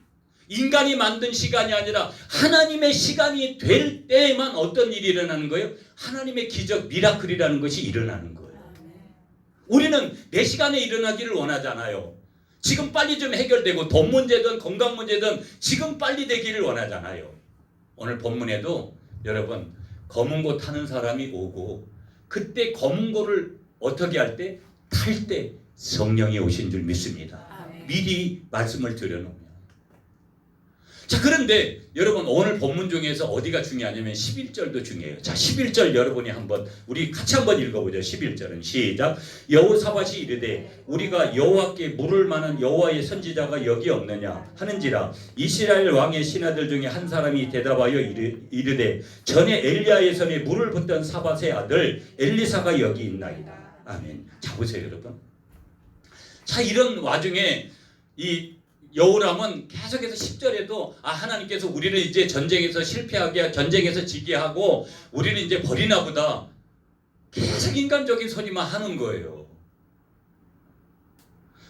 인간이 만든 시간이 아니라 하나님의 시간이 될 때에만 어떤 일이 일어나는 거예요? 하나님의 기적, 미라클이라는 것이 일어나는 거예요. 우리는 내 시간에 일어나기를 원하잖아요. 지금 빨리 좀 해결되고 돈 문제든 건강 문제든 지금 빨리 되기를 원하잖아요. 오늘 본문에도 여러분 검은 고 타는 사람이 오고 그때 검은 고를 어떻게 할 때? 탈 때 성령이 오신 줄 믿습니다. 아멘. 미리 말씀을 드려놓으면. 자, 그런데 여러분 오늘 본문 중에서 어디가 중요하냐면 11절도 중요해요. 자, 11절 여러분이 한번 우리 같이 한번 읽어보죠. 11절은 시작. 여호사밧이 이르되 우리가 여호와께 물을 만한 여호와의 선지자가 여기 없느냐 하는지라 이스라엘 왕의 신하들 중에 한 사람이 대답하여 이르되 전에 엘리야의 손에 물을 붓던 사밧의 아들 엘리사가 여기 있나이다. 아멘. 자, 보세요 여러분. 자, 이런 와중에 이 여호람은 계속해서 10절에도 하나님께서 우리를 이제 전쟁에서 실패하게, 전쟁에서 지게 하고 우리를 이제 버리나 보다. 계속 인간적인 소리만 하는 거예요.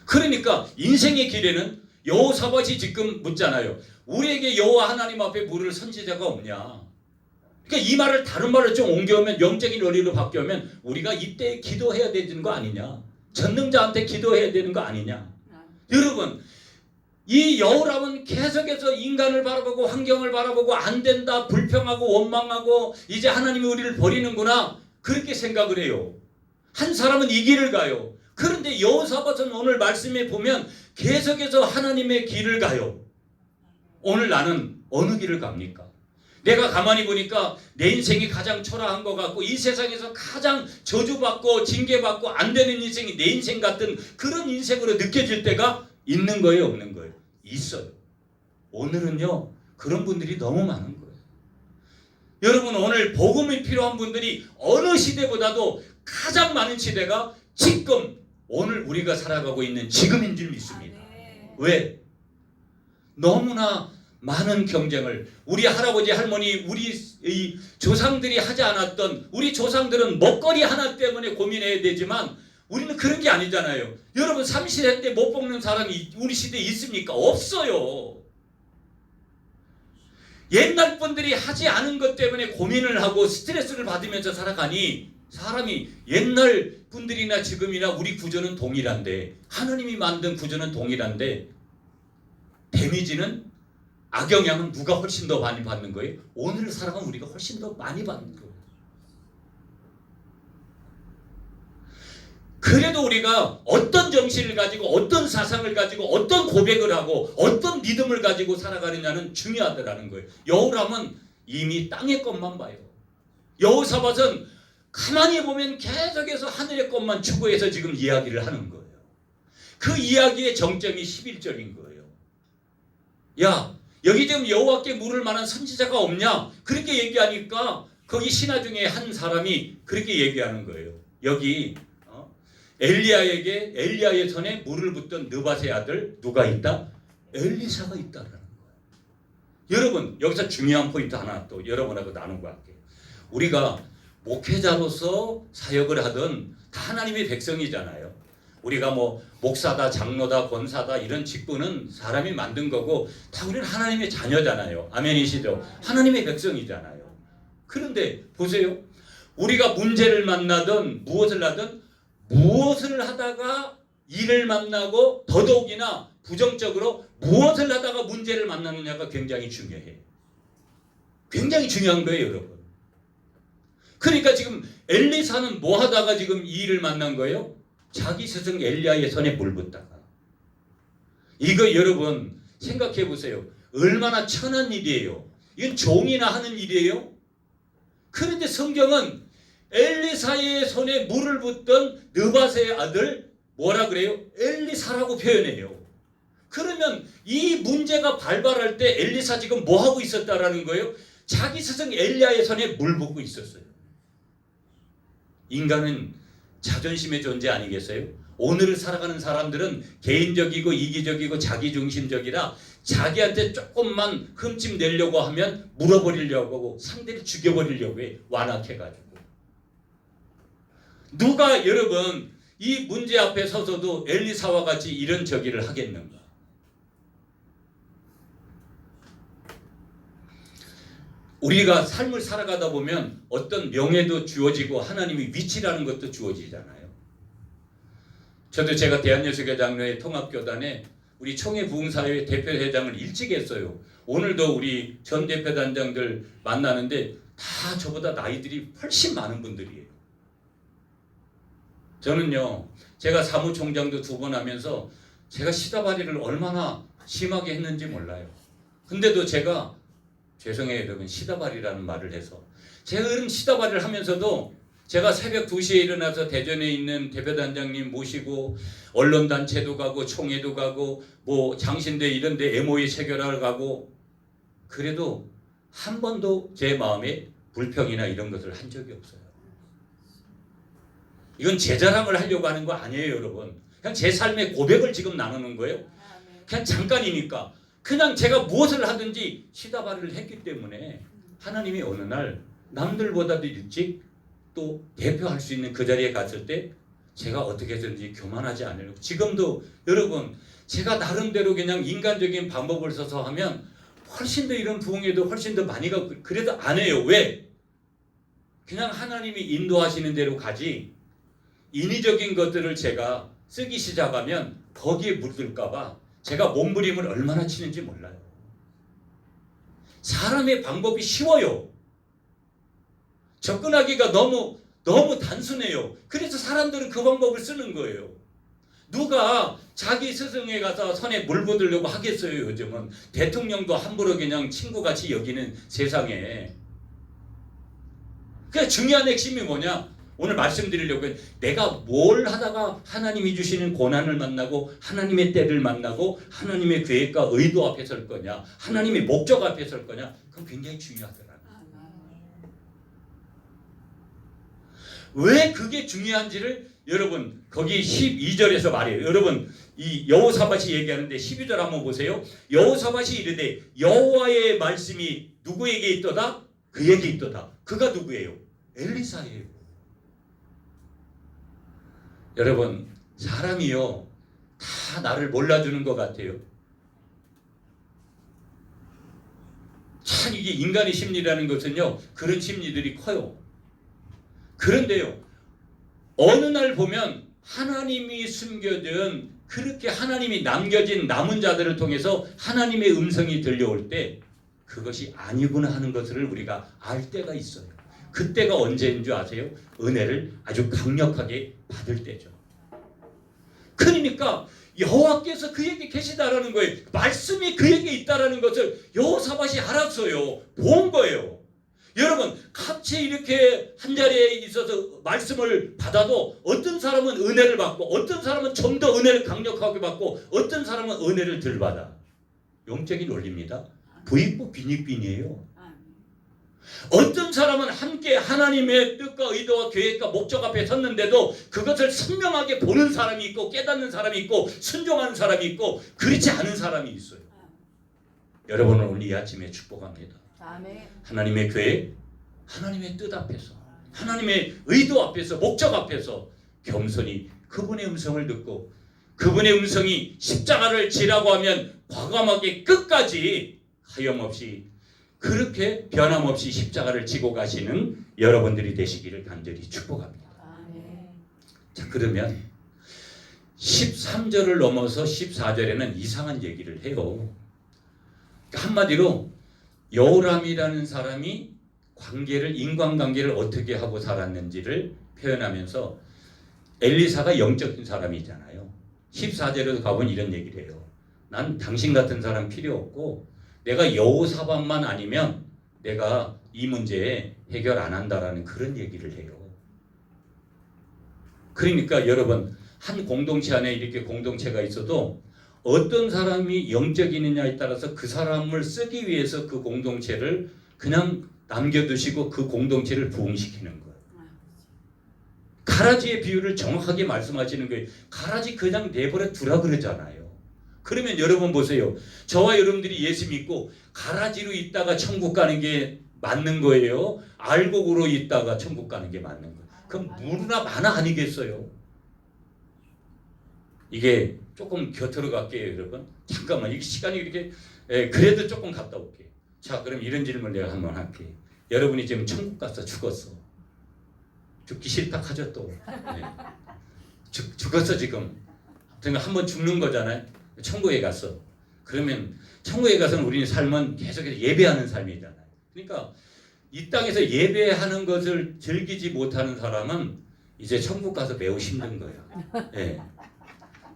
그러니까 인생의 길에는 여호사밧이 지금 묻잖아요. 우리에게 여호와 하나님 앞에 물을 선지자가 없냐. 그러니까 이 말을 다른 말로 좀 옮겨오면 영적인 원리로 바뀌면 우리가 이때 기도해야 되는 거 아니냐. 전능자한테 기도해야 되는 거 아니냐. 여러분 이 여호람은 계속해서 인간을 바라보고 환경을 바라보고 안 된다, 불평하고 원망하고 이제 하나님이 우리를 버리는구나 그렇게 생각을 해요. 한 사람은 이 길을 가요. 그런데 여호사밧은 오늘 말씀에 보면 계속해서 하나님의 길을 가요. 오늘 나는 어느 길을 갑니까? 내가 가만히 보니까 내 인생이 가장 초라한 것 같고 이 세상에서 가장 저주받고 징계받고 안 되는 인생이 내 인생 같은 그런 인생으로 느껴질 때가 있는 거예요, 없는 거예요? 있어요. 오늘은요 그런 분들이 너무 많은 거예요. 여러분 오늘 복음이 필요한 분들이 어느 시대보다도 가장 많은 시대가 지금 오늘 우리가 살아가고 있는 지금인 줄 믿습니다. 왜? 너무나 많은 경쟁을 우리 할아버지 할머니 우리 이 조상들이 하지 않았던 우리 조상들은 먹거리 하나 때문에 고민해야 되지만 우리는 그런 게 아니잖아요. 여러분 30대 때 못 먹는 사람이 우리 시대에 있습니까? 없어요. 옛날 분들이 하지 않은 것 때문에 고민을 하고 스트레스를 받으면서 살아가니 사람이 옛날 분들이나 지금이나 우리 구조는 동일한데 하나님이 만든 구조는 동일한데 데미지는 악영향은 누가 훨씬 더 많이 받는 거예요? 오늘 살아간 우리가 훨씬 더 많이 받는 거예요. 그래도 우리가 어떤 정신을 가지고 어떤 사상을 가지고 어떤 고백을 하고 어떤 믿음을 가지고 살아가느냐는 중요하더라는 거예요. 여호람은 이미 땅의 것만 봐요. 여호사밧은 가만히 보면 계속해서 하늘의 것만 추구해서 지금 이야기를 하는 거예요. 그 이야기의 정점이 11절인 거예요. 야, 여기 지금 여호와께 물을 만한 선지자가 없냐? 그렇게 얘기하니까 거기 신하 중에 한 사람이 그렇게 얘기하는 거예요. 여기 엘리야에게 엘리야의 손에 물을 붓던 느밧의 아들 누가 있다? 엘리사가 있다라는 거예요. 여러분 여기서 중요한 포인트 하나 또 여러분하고 나누고 할게요. 우리가 목회자로서 사역을 하든 다 하나님의 백성이잖아요. 우리가 뭐 목사다, 장로다, 권사다 이런 직분은 사람이 만든 거고 다 우리는 하나님의 자녀잖아요. 아멘이시죠? 하나님의 백성이잖아요. 그런데 보세요. 우리가 문제를 만나든 무엇을 하든 무엇을 하다가 일을 만나고 더더욱이나 부정적으로 무엇을 하다가 문제를 만나느냐가 굉장히 중요해요. 굉장히 중요한 거예요, 여러분. 그러니까 지금 엘리사는 뭐 하다가 지금 이 일을 만난 거예요? 자기 스승 엘리야의 손에 물 붓다가. 이거 여러분 생각해 보세요. 얼마나 천한 일이에요. 이건 종이나 하는 일이에요. 그런데 성경은 엘리사의 손에 물을 붓던 느바세의 아들 뭐라 그래요? 엘리사라고 표현해요. 그러면 이 문제가 발발할 때 엘리사 지금 뭐 하고 있었다라는 거예요? 자기 스승 엘리야의 손에 물 붓고 있었어요. 인간은 자존심의 존재 아니겠어요? 오늘을 살아가는 사람들은 개인적이고 이기적이고 자기중심적이라 자기한테 조금만 흠집 내려고 하면 물어버리려고 하고 상대를 죽여버리려고 해. 완악해가지고. 누가 여러분 이 문제 앞에 서서도 엘리사와 같이 이런 저기를 하겠는가? 우리가 삶을 살아가다 보면 어떤 명예도 주어지고 하나님의 위치라는 것도 주어지잖아요. 저도 제가 대한예수교장로회 통합교단에 우리 총회부흥사회 대표회장을 일찍 했어요. 오늘도 우리 전 대표단장들 만나는데 다 저보다 나이들이 훨씬 많은 분들이에요. 저는요, 제가 사무총장도 2번 하면서 제가 시다발이를 얼마나 심하게 했는지 몰라요. 근데도 제가 죄송해요 여러분, 시다발이라는 말을 해서 제가 그럼 시다발이를 하면서도 제가 새벽 2시에 일어나서 대전에 있는 대표단장님 모시고 언론단체도 가고 총회도 가고 뭐 장신대 이런데 MOE 체결하러 가고 그래도 한 번도 제 마음에 불평이나 이런 것을 한 적이 없어요. 이건 제 자랑을 하려고 하는 거 아니에요 여러분. 그냥 제 삶의 고백을 지금 나누는 거예요. 그냥 잠깐이니까 그냥 제가 무엇을 하든지 시다발을 했기 때문에 하나님이 어느 날 남들보다도 일찍 또 대표할 수 있는 그 자리에 갔을 때 제가 어떻게든지 교만하지 않으려고. 지금도 여러분 제가 나름대로 그냥 인간적인 방법을 써서 하면 훨씬 더 이런 부흥에도 훨씬 더 많이 가고 그래도 안 해요. 왜? 그냥 하나님이 인도하시는 대로 가지 인위적인 것들을 제가 쓰기 시작하면 거기에 물들까 봐 제가 몸부림을 얼마나 치는지 몰라요. 사람의 방법이 쉬워요. 접근하기가 너무 단순해요. 그래서 사람들은 그 방법을 쓰는 거예요. 누가 자기 스승에 가서 손에 물 붓으려고 하겠어요. 요즘은 대통령도 함부로 그냥 친구같이 여기는 세상에. 그러니까 중요한 핵심이 뭐냐? 오늘 말씀드리려고 해요. 내가 뭘 하다가 하나님이 주시는 고난을 만나고 하나님의 때를 만나고 하나님의 계획과 의도 앞에 설 거냐, 하나님의 목적 앞에 설 거냐, 그건 굉장히 중요하더라고요. 왜 그게 중요한지를 여러분 거기 12절에서 말해요. 여러분 이 여호사밧이 얘기하는데 12절 한번 보세요. 여호사밧이 이르되 여호와의 말씀이 누구에게 있도다? 그에게 있도다. 그가 누구예요? 엘리사예요. 여러분 사람이요 다 나를 몰라주는 것 같아요. 참 이게 인간의 심리라는 것은요 그런 심리들이 커요. 그런데요 어느 날 보면 하나님이 숨겨둔 그렇게 하나님이 남겨진 남은 자들을 통해서 하나님의 음성이 들려올 때 그것이 아니구나 하는 것을 우리가 알 때가 있어요. 그때가 언제인 줄 아세요? 은혜를 아주 강력하게 받을 때죠. 그러니까 여호와께서 그에게 계시다라는 거예요. 말씀이 그에게 있다라는 것을 여호사밧이 알았어요. 본 거예요. 여러분 같이 이렇게 한자리에 있어서 말씀을 받아도 어떤 사람은 은혜를 받고 어떤 사람은 좀 더 은혜를 강력하게 받고 어떤 사람은 은혜를 덜 받아. 영적인 원리입니다. 부익부 빈익빈이에요. 어떤 사람은 함께 하나님의 뜻과 의도와 계획과 목적 앞에 섰는데도 그것을 선명하게 보는 사람이 있고 깨닫는 사람이 있고 순종하는 사람이 있고 그렇지 않은 사람이 있어요. 여러분을 오늘 이 아침에 축복합니다. 아멘. 하나님의 계획, 하나님의 뜻 앞에서 하나님의 의도 앞에서 목적 앞에서 겸손히 그분의 음성을 듣고 그분의 음성이 십자가를 지라고 하면 과감하게 끝까지 하염없이 그렇게 변함없이 십자가를 지고 가시는 여러분들이 되시기를 간절히 축복합니다. 아멘. 자 그러면 13절을 넘어서 14절에는 이상한 얘기를 해요. 한마디로 여호람이라는 사람이 인간관계를 어떻게 하고 살았는지를 표현하면서 엘리사가 영적인 사람이잖아요. 14절에도 가보면 이런 얘기를 해요. 난 당신 같은 사람 필요 없고 내가 여호사밧만 아니면 내가 이 문제에 해결 안 한다라는 그런 얘기를 해요. 그러니까 여러분, 한 공동체 안에 이렇게 공동체가 있어도 어떤 사람이 영적이느냐에 따라서 그 사람을 쓰기 위해서 그 공동체를 그냥 남겨두시고 그 공동체를 부흥시키는 거예요. 가라지의 비유를 정확하게 말씀하시는 거예요. 가라지 그냥 내버려 두라 그러잖아요. 그러면 여러분 보세요. 저와 여러분들이 예수 믿고 가라지로 있다가 천국 가는 게 맞는 거예요? 알곡으로 있다가 천국 가는 게 맞는 거예요? 그럼 무나 마나 아니겠어요? 이게 조금 곁으로 갈게요, 여러분. 잠깐만, 이게 시간이 이렇게 그래도 조금 갔다 올게요. 자, 그럼 이런 질문 내가 한번 할게요. 여러분이 지금 천국 가서 죽었어. 죽기 싫다 하죠 또. 네. 죽었어 지금. 그러니까 한번 죽는 거잖아요. 천국에 갔어. 그러면 천국에 가서는 우리는 삶은 계속해서 예배하는 삶이잖아요. 그러니까 이 땅에서 예배하는 것을 즐기지 못하는 사람은 이제 천국 가서 매우 힘든 거예요. 네.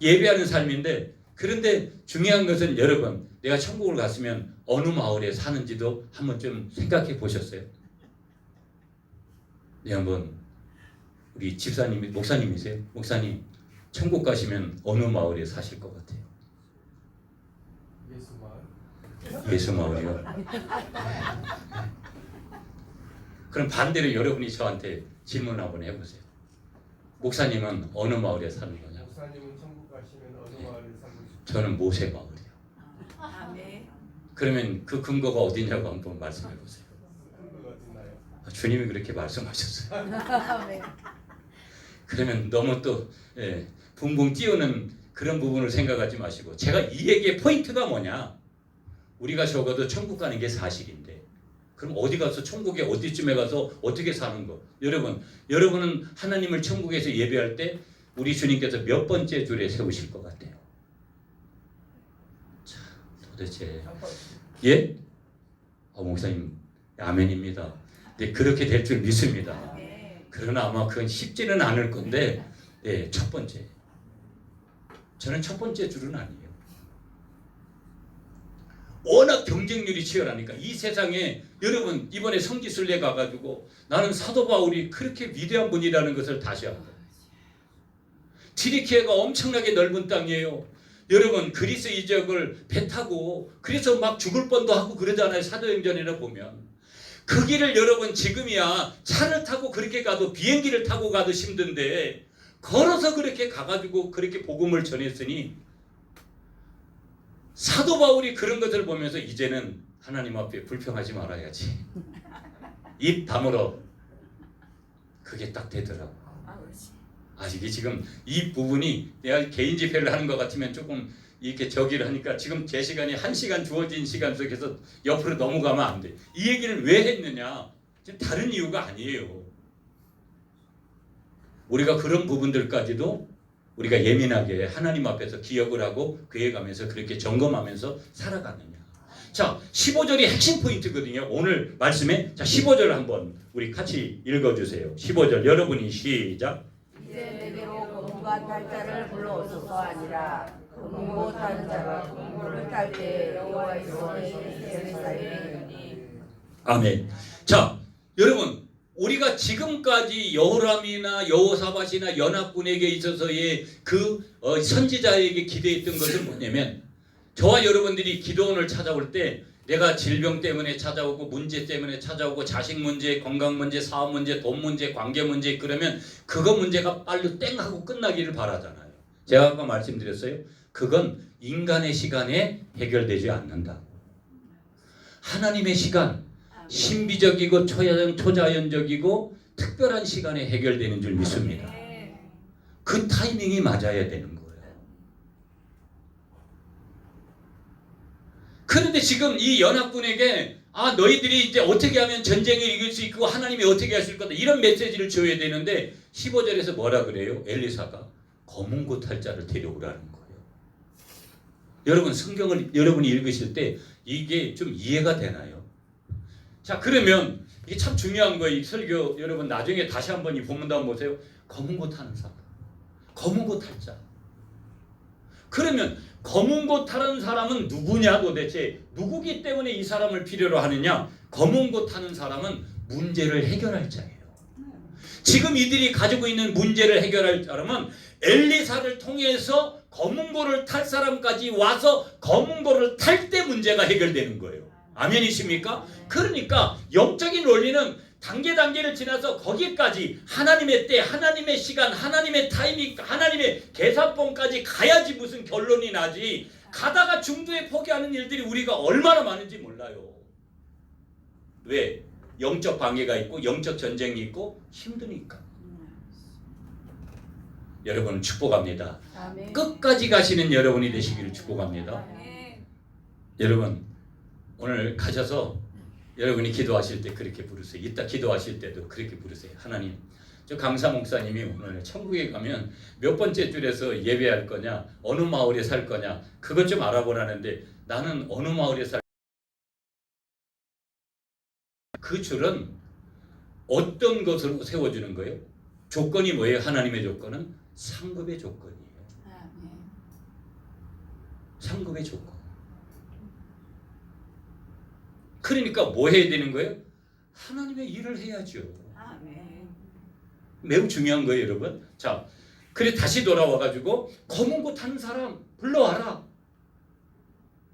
예배하는 삶인데, 그런데 중요한 것은 여러분, 내가 천국을 갔으면 어느 마을에 사는지도 한번 좀 생각해 보셨어요? 네, 한번 우리 집사님이 목사님이세요? 목사님, 천국 가시면 어느 마을에 사실 것 같아요? 예수 마을이요? 그럼 반대로 여러분이 저한테 질문 한번 해보세요. 목사님은 어느 마을에 사는 거냐? 목사님은 천국 가시면 어느 마을에 살고 싶으세요? 저는 모세 마을이요. 아멘. 그러면 그 근거가 어디냐고 한번 말씀해 보세요. 근거가 어딨나요? 주님이 그렇게 말씀하셨어요. 아멘. 그러면 너무 또 붕붕 띄우는 그런 부분을 생각하지 마시고, 제가 이 얘기의 포인트가 뭐냐? 우리가 적어도 천국 가는 게 사실인데, 그럼 어디 가서 천국에 어디쯤에 가서 어떻게 사는 거? 여러분은 하나님을 천국에서 예배할 때 우리 주님께서 몇 번째 줄에 세우실 것 같아요? 자, 도대체 예? 목사님 아멘입니다. 네, 그렇게 될 줄 믿습니다. 그러나 아마 그건 쉽지는 않을 건데, 네, 첫 번째. 저는 첫 번째 줄은 아니에요. 워낙 경쟁률이 치열하니까 이 세상에, 여러분 이번에 성지순례 가가지고 나는 사도 바울이 그렇게 위대한 분이라는 것을 다시 한 거예요. 튀리키예가 엄청나게 넓은 땅이에요. 여러분 그리스 이적을 배 타고 그래서 막 죽을 뻔도 하고 그러잖아요. 사도행전에나 보면 그 길을 여러분 지금이야 차를 타고 그렇게 가도 비행기를 타고 가도 힘든데 걸어서 그렇게 가가지고 그렇게 복음을 전했으니, 사도 바울이 그런 것을 보면서 이제는 하나님 앞에 불평하지 말아야지. 입 다물어. 그게 딱 되더라고. 이게 지금 이 부분이 내가 개인 집회를 하는 것 같으면 조금 이렇게 저기를 하니까, 지금 제 시간이 1시간 주어진 시간 속에서 옆으로 넘어가면 안 돼. 이 얘기를 왜 했느냐? 다른 이유가 아니에요. 우리가 그런 부분들까지도 우리가 예민하게 하나님 앞에서 기억을 하고 그해가면서 그렇게 점검하면서 살아가느냐. 자, 15절이 핵심 포인트거든요. 오늘 말씀에. 자, 15절 한번 우리 같이 읽어주세요. 15절 여러분이 시작. 이제 내게로 금과 달자를 불러오소서 하니라. 금고 타는 자가 금고를 탈 때 여호와의 손이 예루살렘에 있으니. 아멘. 자, 여러분 우리가 지금까지 여호람이나 여호사밧이나 연합군에게 있어서의 그 선지자에게 기대했던 것은 뭐냐면, 저와 여러분들이 기도원을 찾아올 때 내가 질병 때문에 찾아오고 문제 때문에 찾아오고 자식 문제, 건강 문제, 사업 문제, 돈 문제, 관계 문제, 그러면 그거 문제가 빨리 땡 하고 끝나기를 바라잖아요. 제가 아까 말씀드렸어요. 그건 인간의 시간에 해결되지 않는다. 하나님의 시간, 신비적이고 초자연적이고 특별한 시간에 해결되는 줄 믿습니다. 그 타이밍이 맞아야 되는 거예요. 그런데 지금 이 연합군에게 너희들이 이제 어떻게 하면 전쟁을 이길 수 있고 하나님이 어떻게 하실 거다, 이런 메시지를 줘야 되는데 15절에서 뭐라 그래요? 엘리사가 검은 고 탈 자를 데려오라는 거예요. 여러분 성경을 여러분이 읽으실 때 이게 좀 이해가 되나요? 자, 그러면 이게 참 중요한 거예요. 이 설교 여러분 나중에 다시 한번 이 본문도 한번 보세요. 검은 고 타는 사람, 검은 고 탈 자. 그러면 검은 고 타는 사람은 누구냐? 도대체 누구기 때문에 이 사람을 필요로 하느냐? 검은 고 타는 사람은 문제를 해결할 자예요. 지금 이들이 가지고 있는 문제를 해결할 사람은 엘리사를 통해서 검은 고를 탈 사람까지 와서 검은 고를 탈 때 문제가 해결되는 거예요. 아멘이십니까? 그러니까 영적인 원리는 단계를 지나서 거기까지 하나님의 때, 하나님의 시간, 하나님의 타이밍, 하나님의 계산법까지 가야지 무슨 결론이 나지. 가다가 중도에 포기하는 일들이 우리가 얼마나 많은지 몰라요. 왜? 영적 방해가 있고 영적 전쟁이 있고 힘드니까. 여러분 축복합니다. 아멘. 끝까지 가시는 여러분이 되시기를 축복합니다. 여러분 오늘 가셔서 여러분이 기도하실 때 그렇게 부르세요. 이따 기도하실 때도 그렇게 부르세요. 하나님, 저 강사 목사님이 오늘 천국에 가면 몇 번째 줄에서 예배할 거냐, 어느 마을에 살 거냐, 그것 좀 알아보라는데 나는 어느 마을에 살. 그 줄은 어떤 것으로 세워주는 거예요? 조건이 뭐예요? 하나님의 조건은 상급의 조건이에요. 상급의 조건. 그러니까 뭐 해야 되는 거예요? 하나님의 일을 해야죠. 매우 중요한 거예요, 여러분. 자, 그래 다시 돌아와가지고 검은 고 타는 사람 불러와라.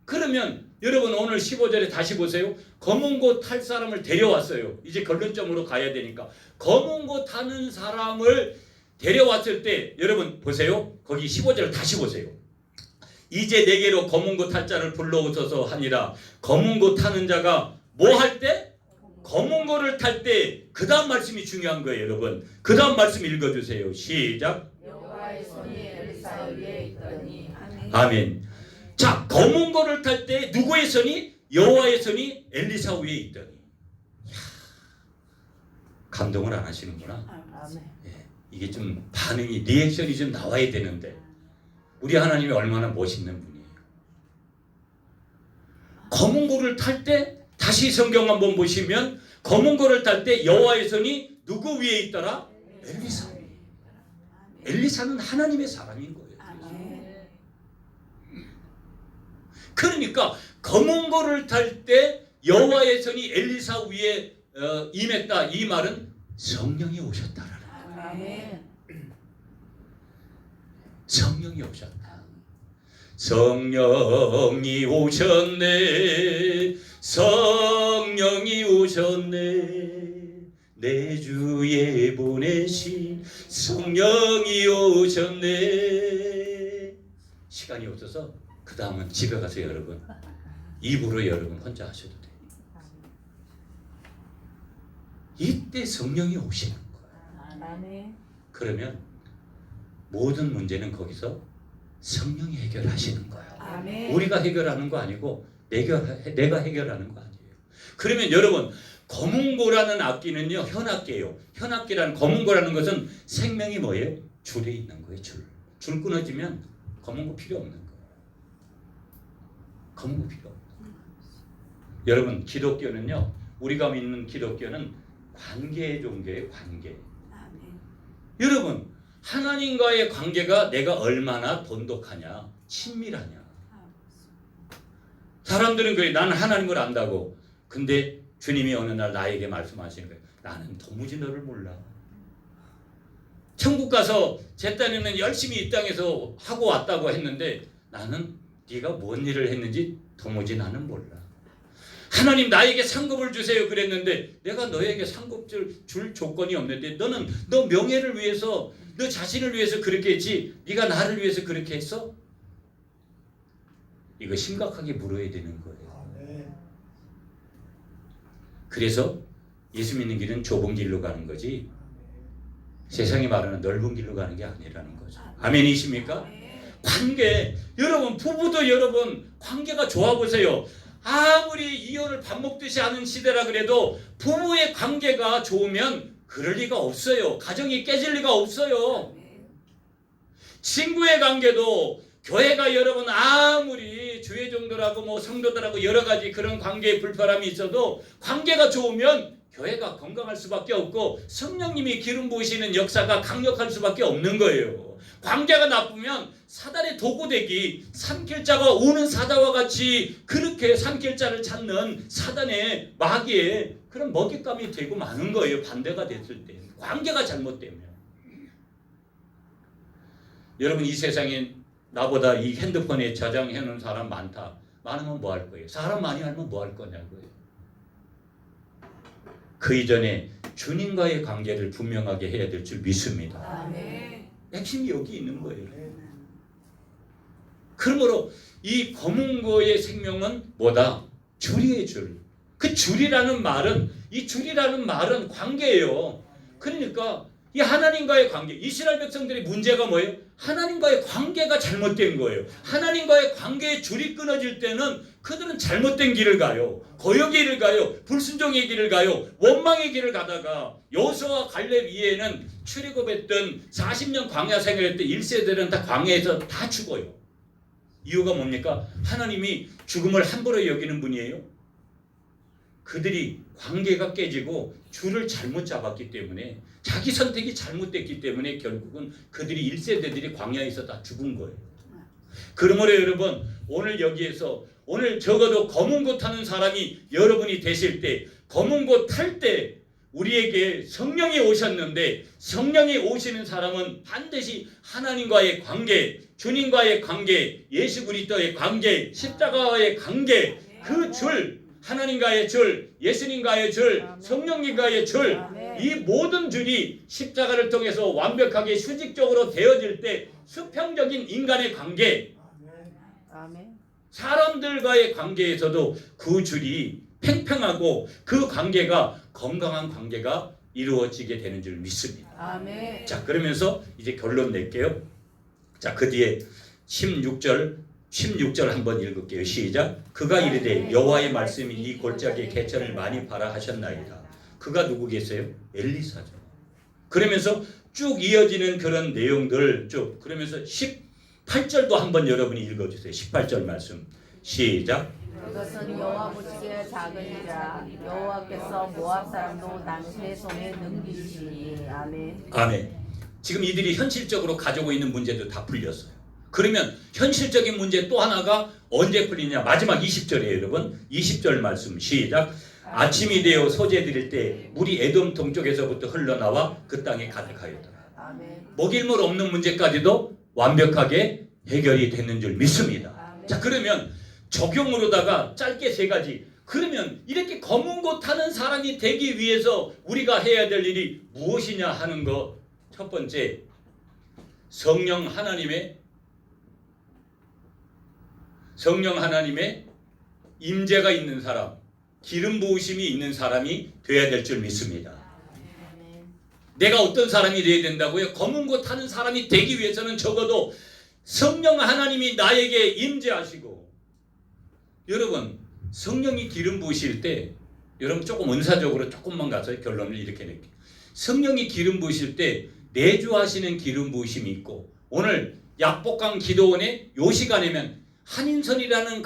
그러면 여러분 오늘 15절에 다시 보세요. 검은 고 탈 사람을 데려왔어요. 이제 결론점으로 가야 되니까 검은 고 타는 사람을 데려왔을 때 여러분 보세요. 거기 15절 다시 보세요. 이제 내게로 검은 고 탈 자를 불러오소서 하니라. 검은 고 타는 자가 뭐 할 때? 검은 고를 탈 때 그 다음 말씀이 중요한 거예요, 여러분. 그 다음 말씀 읽어주세요. 시작. 여호와의 손이 엘리사 위에 있더니 아멘. 자, 검은 고를 탈 때 누구의 손이? 여호와의 손이 엘리사 위에 있더니. 이야, 감동을 안 하시는구나. 아멘. 예, 이게 좀 반응이 리액션이 좀 나와야 되는데 우리 하나님이 얼마나 멋있는 분이에요. 검은 고를 탈 때 다시 성경 한번 보시면 검은 고를 탈 때 여호와의 손이 누구 위에 있더라? 엘리사 위에. 엘리사는 하나님의 사람인 거예요. 그러니까 검은 고를 탈 때 여호와의 손이 엘리사 위에 임했다. 이 말은 성령이 오셨다라는 거예요. 아멘. 성령이 오셨다. 성령이 오셨네. 성령이 오셨네. 내 주에 보내신 성령이 오셨네. 시간이 없어서 그 다음은 집에 가서 여러분 입으로 여러분 혼자 하셔도 돼요. 이때 성령이 오시는 거예요. 아멘. 그러면 모든 문제는 거기서 성령이 해결하시는 거예요. 아멘. 우리가 해결하는 거 아니고 내가 해결하는 거 아니에요. 그러면 여러분 검은고라는 악기는요 현악기예요. 현악기라는 검은고라는 것은 생명이 뭐예요? 줄에 있는 거예요. 줄 끊어지면 검은고 필요 없는 거예요. 검은고 필요 없는 거예요. 여러분 기독교는요 우리가 믿는 기독교는 관계의 종교예요. 관계. 여러분 하나님과의 관계가 내가 얼마나 돈독하냐 친밀하냐. 사람들은 그래 나는 하나님을 안다고. 근데 주님이 어느 날 나에게 말씀하시는 거예요. 나는 도무지 너를 몰라. 천국 가서 제 딴에는 열심히 이 땅에서 하고 왔다고 했는데 나는 네가 뭔 일을 했는지 도무지 나는 몰라. 하나님 나에게 상급을 주세요 그랬는데 내가 너에게 상급 줄 조건이 없는데 너는 너 명예를 위해서 너 자신을 위해서 그렇게 했지 네가 나를 위해서 그렇게 했어? 이거 심각하게 물어야 되는 거예요. 그래서 예수 믿는 길은 좁은 길로 가는 거지 세상이 말하는 넓은 길로 가는 게 아니라는 거죠. 아멘이십니까? 관계 여러분 부부도 여러분 관계가 좋아 보세요. 아무리 이혼을 밥 먹듯이 하는 시대라 그래도 부부의 관계가 좋으면 그럴 리가 없어요. 가정이 깨질 리가 없어요. 친구의 관계도 교회가 여러분 아무리 우리 주의 종들하고 뭐 성도들하고 여러 가지 그런 관계에 불편함이 있어도 관계가 좋으면 교회가 건강할 수밖에 없고 성령님이 기름 부으시는 역사가 강력할 수밖에 없는 거예요. 관계가 나쁘면 사단의 도구되기, 산길자가 오는 사자와 같이 그렇게 산길자를 찾는 사단의 마귀의 그런 먹잇감이 되고 마는 거예요. 반대가 됐을 때, 관계가 잘못되면. 여러분, 이 세상에 나보다 이 핸드폰에 저장해 놓은 사람 많다. 많으면 뭐 할 거예요? 사람 많이 알면 뭐 할 거냐고요. 그 이전에 주님과의 관계를 분명하게 해야 될 줄 믿습니다. 아멘. 핵심이 여기 있는 거예요. 그러므로 이 검은고의 생명은 뭐다? 줄이의 줄. 그 줄이라는 말은, 이 줄이라는 말은 관계예요. 그러니까 이 하나님과의 관계, 이스라엘 백성들의 문제가 뭐예요? 하나님과의 관계가 잘못된 거예요. 하나님과의 관계의 줄이 끊어질 때는 그들은 잘못된 길을 가요. 거역의 길을 가요. 불순종의 길을 가요. 원망의 길을 가다가 여호수아와 갈렙 이후에는 출애굽했던 40년 광야 생활했던 1세들은 다 광야에서 다 죽어요. 이유가 뭡니까? 하나님이 죽음을 함부로 여기는 분이에요. 그들이 관계가 깨지고 줄을 잘못 잡았기 때문에, 자기 선택이 잘못됐기 때문에 결국은 그들이 1세대들이 광야에서 다 죽은 거예요. 그러므로 여러분, 오늘 여기에서 오늘 적어도 검은 고 타는 사람이 여러분이 되실 때, 검은 고 탈 때 우리에게 성령이 오셨는데, 성령이 오시는 사람은 반드시 하나님과의 관계, 주님과의 관계, 예수 그리스도의 관계, 십자가와의 관계, 그 줄, 하나님과의 줄, 예수님과의 줄, 성령님과의 줄, 이 모든 줄이 십자가를 통해서 완벽하게 수직적으로 되어질 때 수평적인 인간의 관계, 아멘. 사람들과의 관계에서도 그 줄이 팽팽하고 그 관계가 건강한 관계가 이루어지게 되는 줄 믿습니다. 아멘. 자, 그러면서 이제 결론 낼게요. 자, 그 뒤에 16절 한번 읽을게요. 시작. 그가 이르되 여호와의 말씀이 이 골짜기에 개천을 많이 파라 하셨나이다. 그가 누구겠어요? 엘리사죠. 그러면서 쭉 이어지는 그런 내용들 쭉, 그러면서 18절도 한번 여러분이 읽어주세요. 18절 말씀 시작. 그것은 여호와 보시기에 작으니라. 여호와께서 모압 사람도 당신의 손에 넘기시니. 아멘. 아멘. 지금 이들이 현실적으로 가지고 있는 문제도 다 풀렸어요. 그러면 현실적인 문제 또 하나가 언제 풀리냐? 마지막 20절이에요, 여러분. 20절 말씀 시작. 아침이 되어 소재 드릴 때 물이 에돔 동쪽에서부터 흘러나와 그 땅에 가득하였더라. 아멘. 먹일 물 없는 문제까지도 완벽하게 해결이 됐는 줄 믿습니다. 아멘. 자, 그러면 적용으로다가 짧게 세 가지. 그러면 이렇게 검은 고 타는 사람이 되기 위해서 우리가 해야 될 일이 무엇이냐 하는 거. 첫 번째, 성령 하나님의 임재가 있는 사람, 기름 부으심이 있는 사람이 되어야 될 줄 믿습니다. 아멘. 내가 어떤 사람이 되어야 된다고요? 검은 고 타는 사람이 되기 위해서는 적어도 성령 하나님이 나에게 임재하시고, 여러분, 성령이 기름 부으실 때, 여러분 조금 은사적으로 조금만 가서 결론을 이렇게 낼게요. 성령이 기름 부으실 때 내주하시는 기름 부으심이 있고, 오늘 약복강 기도원의 요 시간에면 한인선이라는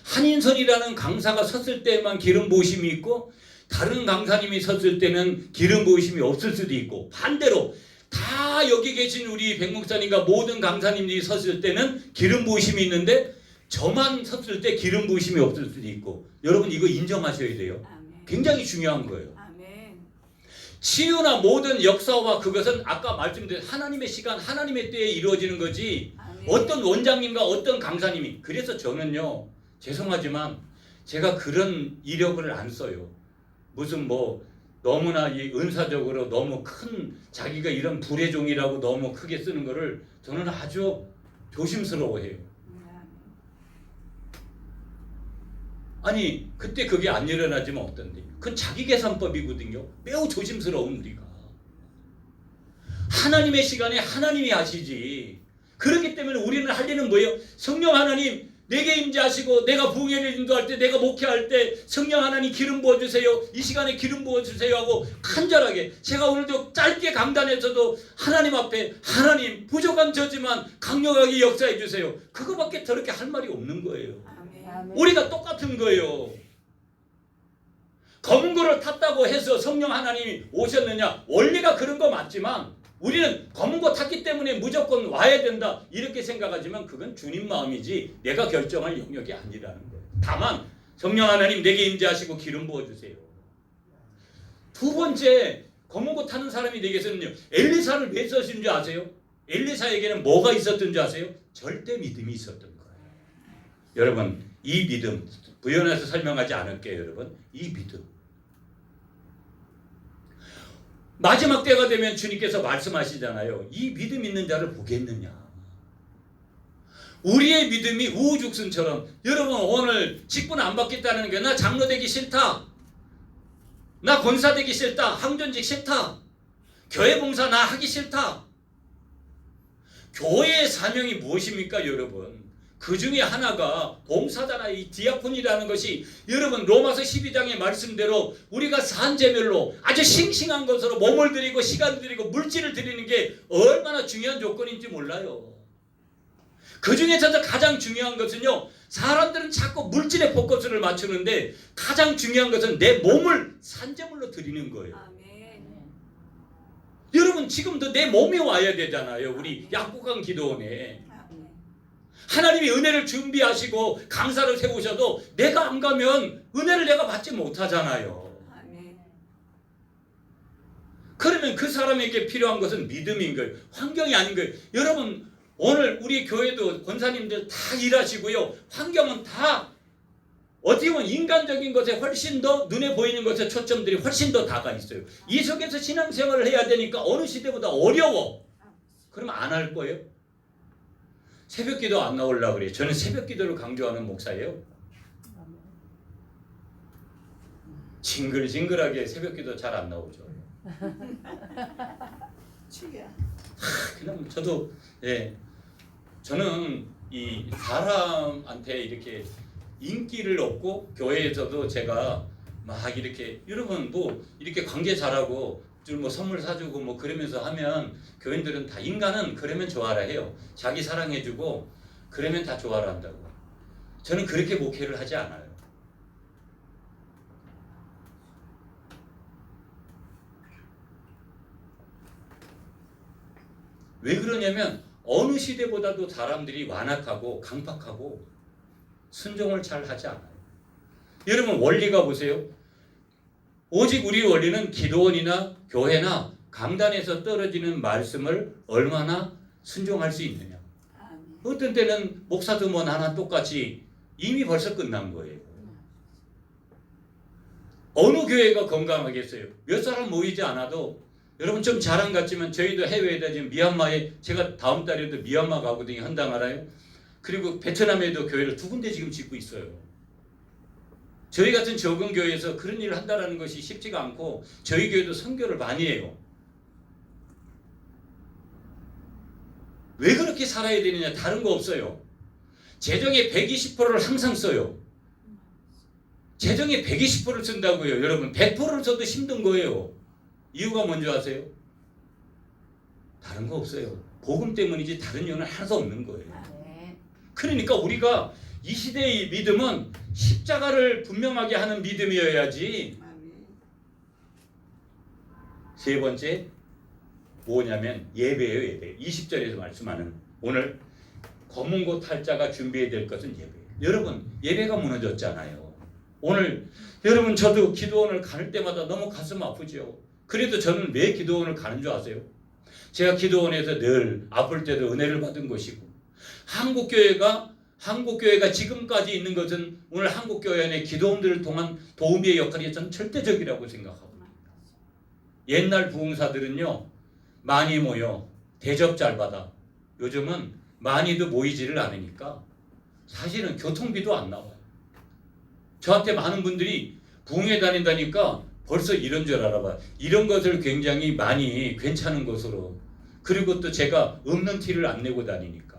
한인선이라는 강사가 섰을 때만 기름 부으심이 있고, 다른 강사님이 섰을 때는 기름 부으심이 없을 수도 있고, 반대로 다 여기 계신 우리 백 목사님과 모든 강사님들이 섰을 때는 기름 부으심이 있는데, 저만 섰을 때 기름 부으심이 없을 수도 있고, 여러분 이거 인정하셔야 돼요. 아멘. 굉장히 중요한 거예요. 아멘. 치유나 모든 역사와 그것은 아까 말씀드린 하나님의 시간, 하나님의 때에 이루어지는 거지, 아멘. 어떤 원장님과 어떤 강사님이. 그래서 저는요, 죄송하지만 제가 그런 이력을 안 써요. 무슨 뭐 너무나 이 은사적으로 너무 큰, 자기가 이런 불의 종이라고 너무 크게 쓰는 거를 저는 아주 조심스러워해요. 아니, 그때 그게 안 일어나지면 어떤데? 그건 자기 계산법이거든요. 매우 조심스러운 우리가. 하나님의 시간에 하나님이 하시지. 그렇기 때문에 우리는 할 일은 뭐예요? 성령 하나님, 내게 임재하시고 내가 부흥회를 인도할 때 내가 목회할 때 성령 하나님 기름 부어주세요. 이 시간에 기름 부어주세요 하고 간절하게 제가 오늘도 짧게 강단에서도 하나님 앞에 하나님 부족한 저지만 강력하게 역사해 주세요. 그거밖에 더럽게 할 말이 없는 거예요. 아멘. 우리가 똑같은 거예요. 검은 고를 탔다고 해서 성령 하나님이 오셨느냐? 원리가 그런 거 맞지만 우리는 검은 고 탔기 때문에 무조건 와야 된다 이렇게 생각하지만 그건 주님 마음이지 내가 결정할 영역이 아니라는 거예요. 다만 성령 하나님 내게 임재하시고 기름 부어주세요. 두 번째 검은 고 타는 사람이 되겠었는요. 엘리사를 왜 쓰신 줄 아세요? 엘리사에게는 뭐가 있었던 줄 아세요? 절대 믿음이 있었던 거예요. 여러분 이 믿음 부연해서 설명하지 않을게요. 여러분 이 믿음 마지막 때가 되면 주님께서 말씀하시잖아요. 이 믿음 있는 자를 보겠느냐. 우리의 믿음이 우후죽순처럼 여러분 오늘 직분 안 받겠다는 게 나 장로 되기 싫다. 나 권사 되기 싫다. 항전직 싫다. 교회 봉사 나 하기 싫다. 교회의 사명이 무엇입니까 여러분? 그 중에 하나가 봉사잖아요. 이 디아콘이라는 것이 여러분 로마서 12장의 말씀대로 우리가 산재별로 아주 싱싱한 것으로 몸을 들이고 시간을 들이고 물질을 드리는 게 얼마나 중요한 조건인지 몰라요. 그 중에서도 가장 중요한 것은요. 사람들은 자꾸 물질에 포커스를 맞추는데 가장 중요한 것은 내 몸을 산재물로 드리는 거예요. 아멘. 여러분 지금도 내 몸이 와야 되잖아요. 우리 약국강 기도원에. 하나님이 은혜를 준비하시고 강사를 세우셔도 내가 안 가면 은혜를 내가 받지 못하잖아요. 아멘. 그러면 그 사람에게 필요한 것은 믿음인 거예요. 환경이 아닌 거예요. 여러분 오늘 우리 교회도 권사님들 다 일하시고요. 환경은 다 어떻게 보면 인간적인 것에 훨씬 더 눈에 보이는 것에 초점들이 훨씬 더 다가 있어요. 이 속에서 신앙생활을 해야 되니까 어느 시대보다 어려워. 그러면 안 할 거예요? 새벽기도 안 나오려고 그래요. 저는 새벽기도를 강조하는 목사예요. 징글징글하게 새벽기도 잘 안 나오죠. 그냥 저도 저는 이 사람한테 이렇게 인기를 얻고 교회에서도 제가 막 이렇게 여러분 뭐 이렇게 관계 잘하고 뭐 선물 사주고 뭐 그러면서 하면 교인들은 다 인간은 그러면 좋아라 해요. 자기 사랑해주고 그러면 다 좋아라 한다고. 저는 그렇게 목회를 하지 않아요. 왜 그러냐면 어느 시대보다도 사람들이 완악하고 강팍하고 순종을 잘 하지 않아요. 여러분 원리가 보세요. 오직 우리 원리는 기도원이나 교회나 강단에서 떨어지는 말씀을 얼마나 순종할 수 있느냐. 어떤 때는 목사도 뭐 나나 똑같이 이미 벌써 끝난 거예요. 어느 교회가 건강하겠어요? 몇 사람 모이지 않아도 여러분 좀 자랑 같지만 저희도 해외에다 지금 미얀마에 제가 다음 달에도 미얀마 가거든요. 한당 알아요? 그리고 베트남에도 교회를 2군데 지금 짓고 있어요. 저희 같은 적은 교회에서 그런 일을 한다는 것이 쉽지가 않고 저희 교회도 선교를 많이 해요. 왜 그렇게 살아야 되느냐? 다른 거 없어요. 재정의 120%를 항상 써요. 재정의 120%를 쓴다고요. 여러분 100%를 써도 힘든 거예요. 이유가 뭔지 아세요? 다른 거 없어요. 복음 때문이지 다른 이유는 하나도 없는 거예요. 그러니까 우리가 이 시대의 믿음은 십자가를 분명하게 하는 믿음이어야지. 세 번째 뭐냐면 예배예요. 예배. 20절에서 말씀하는 오늘 검은 고 탈자가 준비해야 될 것은 예배예요. 여러분 예배가 무너졌잖아요. 오늘 여러분 저도 기도원을 갈 때마다 너무 가슴 아프죠. 그래도 저는 왜 기도원을 가는 줄 아세요? 제가 기도원에서 늘 아플 때도 은혜를 받은 것이고 한국교회가 지금까지 있는 것은 오늘 한국교회 안에 기도원들을 통한 도우미의 역할이 저는 절대적이라고 생각합니다. 옛날 부흥사들은요 많이 모여 대접 잘 받아. 요즘은 많이도 모이지를 않으니까 사실은 교통비도 안 나와요. 저한테 많은 분들이 부흥회 다닌다니까 벌써 이런 줄 알아봐. 이런 것을 굉장히 많이 괜찮은 것으로. 그리고 또 제가 없는 티를 안 내고 다니니까.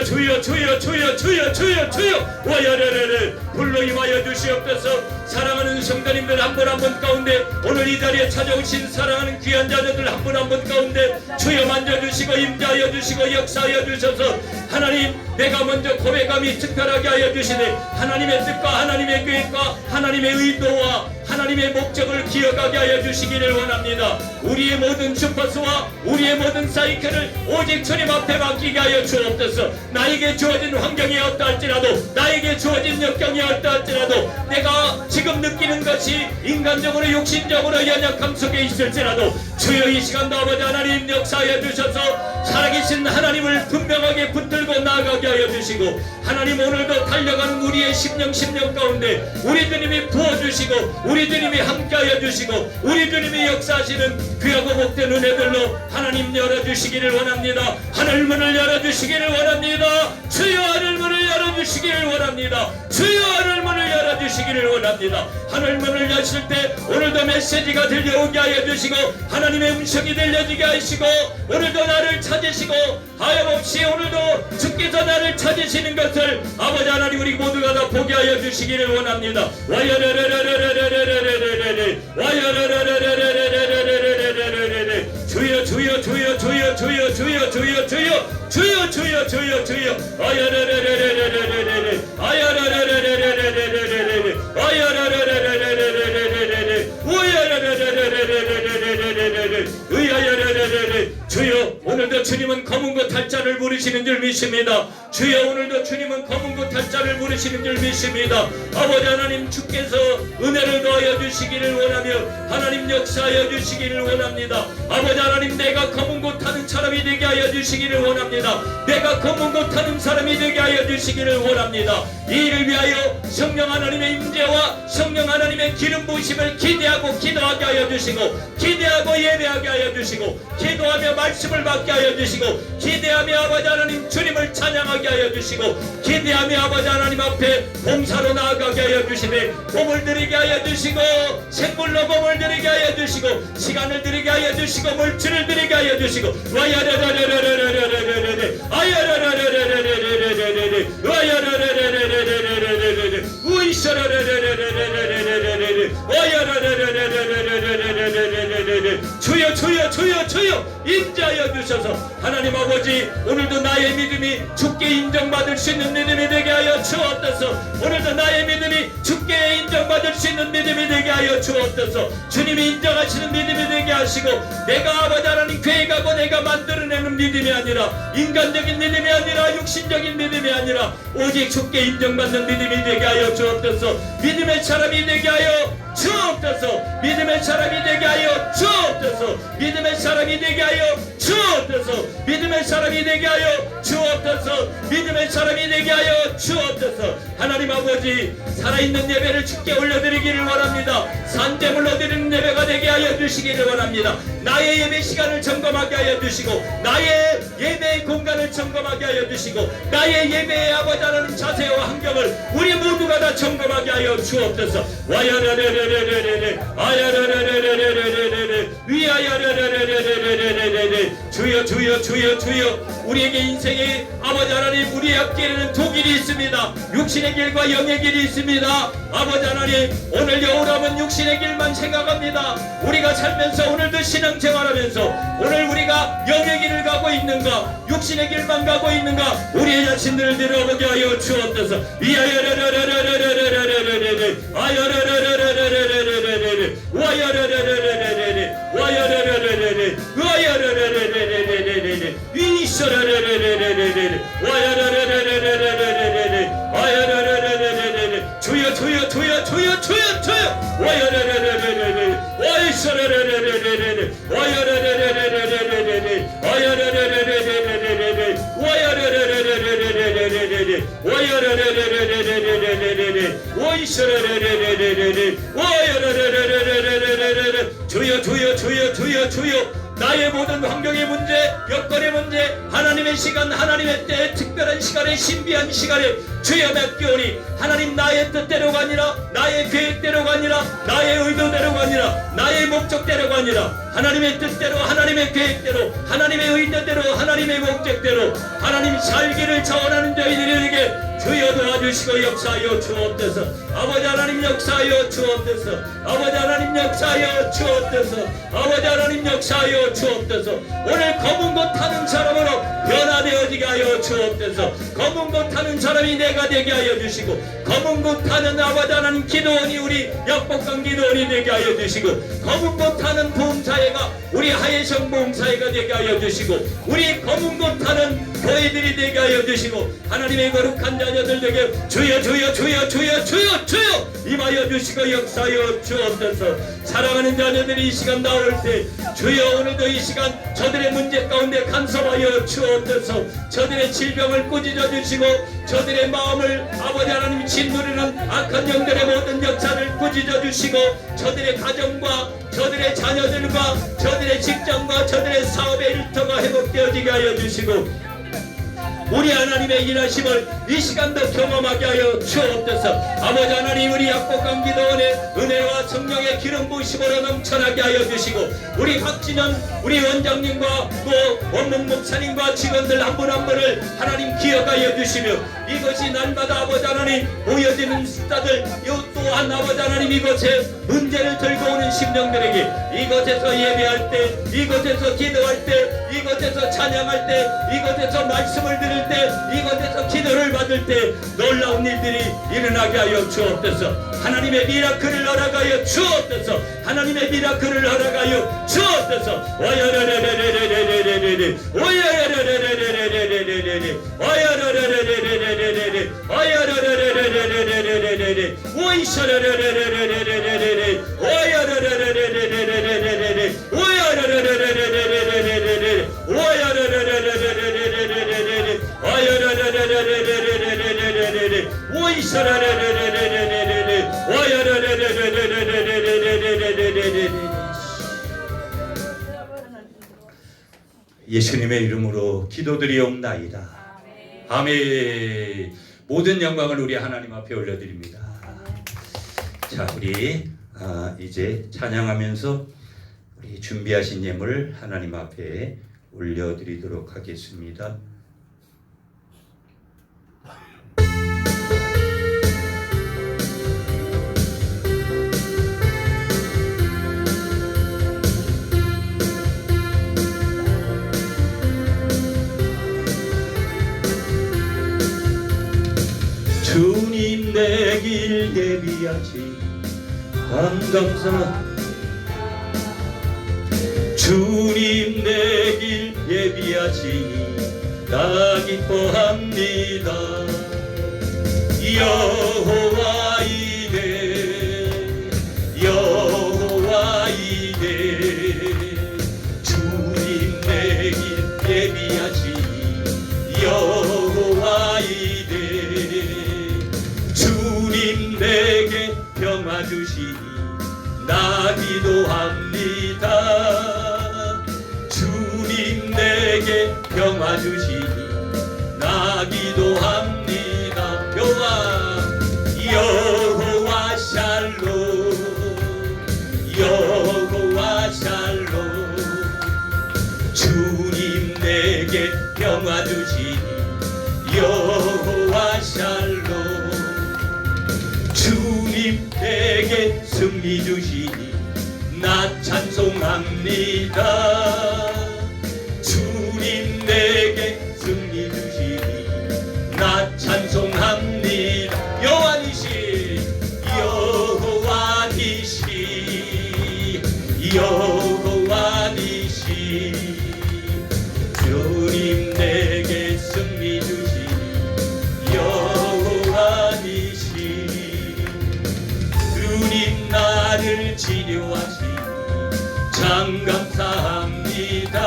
주여 주여 주여 주여 주여 주여 주여 와야레레레 불로 임하여 주시옵소서. 사랑하는 성도님들 한 분 한 분 가운데 오늘 이 자리에 찾아오신 사랑하는 귀한 자녀들 한 분 한 분 가운데 주여 만져주시고 임재하여 주시고 역사하여 주셔서 하나님 내가 먼저 고백함이 특별하게 하여 주시되 하나님의 뜻과 하나님의 계획과 하나님의 의도와 하나님의 목적을 기억하게 하여 주시기를 원합니다. 우리의 모든 주파수와 우리의 모든 사이클을 오직 주님 앞에 맡기게 하여 주옵소서. 나에게 주어진 환경이 어떠할지라도 나에게 주어진 역경이 어떠할지라도 내가 지금 느끼는 것이 인간적으로 육신적으로 연약함 속에 있을지라도 주여 이 시간도 아버지 하나님 역사하여 주셔서 살아계신 하나님을 분명하게 붙들고 나아가게 하여 주시고 하나님 오늘도 달려가는 우리의 심령 가운데 우리 주님이 부어주시고 우리 주님이 함께하여 주시고 우리 주님이 역사하시는 귀하고 복된 은혜들로 하나님 열어주시기를 원합니다. 하늘문을 열어주시기를 원합니다. 주여 하늘문을 열어주시기를 원합니다. 주여 하늘문을 열어주시기를 원합니다. 하늘문을 여실 때 오늘도 메시지가 들려오게 하여 주시고 하나님의 음성이 들려지게 하시고 오늘도 나를 찾으시고 하염없이 오늘도 주께서 나를 찾으시는 것을 아버지 하나님 우리 모두가 다 보게 하여 주시기를 원합니다. 주여 주여 주여 주여 주여 주여 주여 주여 주여 주여 주여 주여 아야라라라라라라라라 아야라라라라라라라라 아야라라라라라라라라 우야라라라라라라라라라 의야야라라라라 주여 오늘도 주님은 검은 것 탈자를 부르시는 줄 믿습니다. 주여 오늘도 주님은 검은 것 탈자를 부르시는 줄 믿습니다. 아버지 하나님 주께서 은혜를 더하여 주시기를 원하며 하나님 역사하여 주시기를 원합니다. 아버지 하나님 내가 검은 것 타는 사람이 되게 하여 주시기를 원합니다. 내가 검은 것 타는 사람이 되게 하여 주시기를 원합니다. 이 일을 위하여 성령 하나님의 임재와 성령 하나님의 기름 부으심을 기대하고 기도하게 하여 주시고 기대하고 예배하게 하여 주시고 기도하며 말씀을 받게 하여 주시고 기대하며 아버지 하나님 주님을 찬양하게 하여 주시고 기대하며 아버지 하나님 앞에 봉사로 나아가게 하여 주시되 몸을 드리게 하여 주시고 생물로 몸을 드리게 하여 주시고 시간을 드리게 하여 주시고 물질을 드리게 하여 주시고 와야라라라라라라라라라라 아야라라라라라라라라라라 와야라라라라라라라라라 우이샤라라라라라라라라라 와야라라라라라라라라라라 주여 주여 주여 주여 임재하여 주셔서 하나님 아버지 오늘도 나의 믿음이 주께 인정받을 수 있는 믿음이 되게 하여 주옵소서. 오늘도 나의 믿음이 주께 인정받을 수 있는 믿음이 되게 하여 주옵소서. 주님이 인정하시는 믿음이 되게 하시고 내가 아버지 하나님 계획하고 내가 만들어내는 믿음이 아니라 인간적인 믿음이 아니라 육신적인 믿음이 아니라 오직 주께 인정받는 믿음이 되게 하여 주옵소서. 믿음의 사람이 되게 하여 주옵소서. 믿음의 사람이 되게 하여 주옵소서. 믿음의 사람이 되게 하여 주옵소서. 믿음의 사람이 되게 하여 주옵소서. 믿음의 사람이 되게 하여 주옵소서. 하나님 아버지 살아있는 예배를 주께 올려드리기를 원합니다. 산재물로 드리는 예배가 되게 하여 주시기를 원합니다. 나의 예배 시간을 점검하게 하여 주시고 나의 예배의 공간을 점검하게 하여 주시고 나의 예배의 아버지 하나님 자세와 환경을 우리 모두가 다 점검하게 하여 주옵소서. 와야라라라라라라라 아야라라라라라라라라 위아야라라라라라라라라 주여 주여 주여 주여 우리에게 인생의 아버지 하나님 우리의 앞길에는 두 길이 있습니다. 육신의 길과 영의 길이 있습니다. 아버지 하나님 오늘 여우라면 육신의 길만 생각합니다. 우리가 살면서 오늘도 신앙생활하면서 오늘 우리가 영의 길을 가고 있는가 육신의 길만 가고 있는가 우리의 자신들을 들어보게 하여 주옵소서. 이야야라라라라라라라라라라 아야라라라라라라라라라 와야라라라라라라라 와야라라라라라 와야라라라라라라라 이샤라라라라라라라 와야라라라라라라라라 아야라라라라라라 주여 주여 주여 주여 주여 주여 와야라라라라라라 와이샤라라라라라라 와야라라라라라라라 와야라라라라라라라 와야라라라라라라라라 와야라라라라라라라라 와이샤라라라라라라 와야라라라라라라라 주여 주여 주여 주여 주여 나의 모든 환경의 문제, 여건의 문제, 하나님의 시간, 하나님의 때, 특별한 시간에, 신비한 시간에 주여 맡기오니 하나님 나의 뜻대로가 아니라 나의 계획대로가 아니라 나의 의도대로가 아니라 나의 목적대로가 아니라 하나님의 뜻대로, 하나님의 계획대로, 하나님의 의도대로, 하나님의 목적대로 하나님 살기를 자원하는 저희들에게 주여 도와주시고 역사하여 주옵소서. 아버지 하나님 역사하여 주옵소서. 아버지 하나님 역사하여 주옵소서. 아버지 하나님 역사하여 주옵소서. 오늘 검은 곳 타는 사람으로 변화되어지게 하여 주옵소서. 검은 곳 타는 사람이 내가 되게 하여 주시고 검은 곳 타는 아버지 하나님 기도원이 우리 약복강 기도원이 되게 하여 주시고 검은 곳 타는 보험사회가 우리 하예성 보험사회가 되게 하여 주시고 우리 검은 곳 타는 교회들이 되게 하여 주시고 하나님의 거룩한 자녀들에게 주여 주여 주여 주여 주여 주여 임하여 주시고 역사하여 주옵소서. 사랑하는 자녀들이 이 시간 나올 때 주여 오늘도 이 시간 저들의 문제 가운데 간섭하여 주옵소서. 저들의 질병을 꾸짖어 주시고 저들의 마음을 아버지 하나님 짓누르는 악한 영들의 모든 역사를 꾸짖어 주시고 저들의 가정과 저들의 자녀들과 저들의 직장과 저들의 사업의 일터가 회복되어지게 하여 주시고 우리 하나님의 일하심을 이 시간도 경험하게 하여 주옵소서. 아버지 하나님 우리 약복강 기도원의 은혜와 성령의 기름 부으심으로 넘쳐나게 하여 주시고 우리 박진현 우리 원장님과 또 원목 목사님과 직원들 한 분 한 분을 하나님 기억하여 주시며 이것이 날마다 아버지 하나님 모여지는 숫자들 또한 아버지 하나님 이곳에 문제를 들고 오는 심령들에게 이곳에서 예배할 때 이곳에서 기도할 때 이곳에서 찬양할 때 이곳에서 말씀을 들을 때 이곳에서 기도를 받을 때 놀라운 일들이 일어나게 하여 주옵소서. 하나님의 미라클을 허락하여 주옵소서. 하나님의 미라클을 허락하여 주옵소서. 오야라라라라라라라라라 오야라라라라라라라라라 오야라라라라라라라라 오야라라라라라라라라 오이샤라라라라라라라라 오야라라라라라라라라 오야라라라라라라라라 오야라라라라라라라라 오이샤라라라라라라라 오야라라라라라라라라라 예수님의 이름으로 기도드리옵나이다. 아멘. 모든 영광을 우리 하나님 앞에 올려드립니다. 자, 우리 이제 찬양하면서 우리 준비하신 예물 하나님 앞에 올려드리도록 하겠습니다. 주님 내 길 예비하시 감감사 주님 내 길 예비하시니 나 기뻐합니다. 여호와 이레 여호와 이레 주님 내 길 예비하시니 여호와 이레 주님 내게 평화 주시니 나 기도합니다. 주님 내게 평화 주시니 나 기도합니다. 여호와 샬롬 여호와 샬롬 주님 내게 평화 주시니 여호와 샬롬 주님 내게 승리 주시니 나 찬송합니다. 주님 내게 승리 주시니 나 찬송합니다. 여호와니시 여호와니시 여호와니시 주님 내게 승리 주시니 여호와니시 주님 나를 치료하시니 참 감사합니다.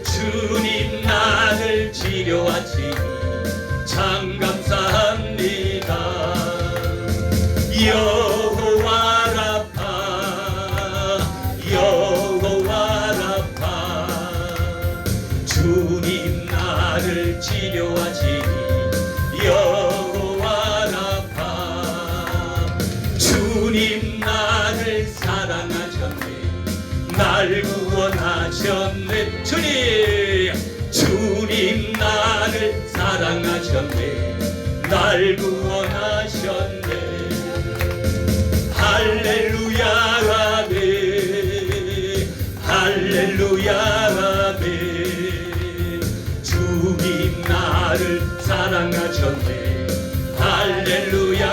주님 나를 치료하시니 참 감사합니다. 여호와 라파 여호와 나를 치료하시니 여호와 라파. 주님 나를 사랑하셨네, 날 구원하셨네. 주님 나를 사랑하셨네, 날 구원하셨네. 할렐루야 아멘, 할렐루야 아멘. 주님 나를 사랑하셨네, 할렐루야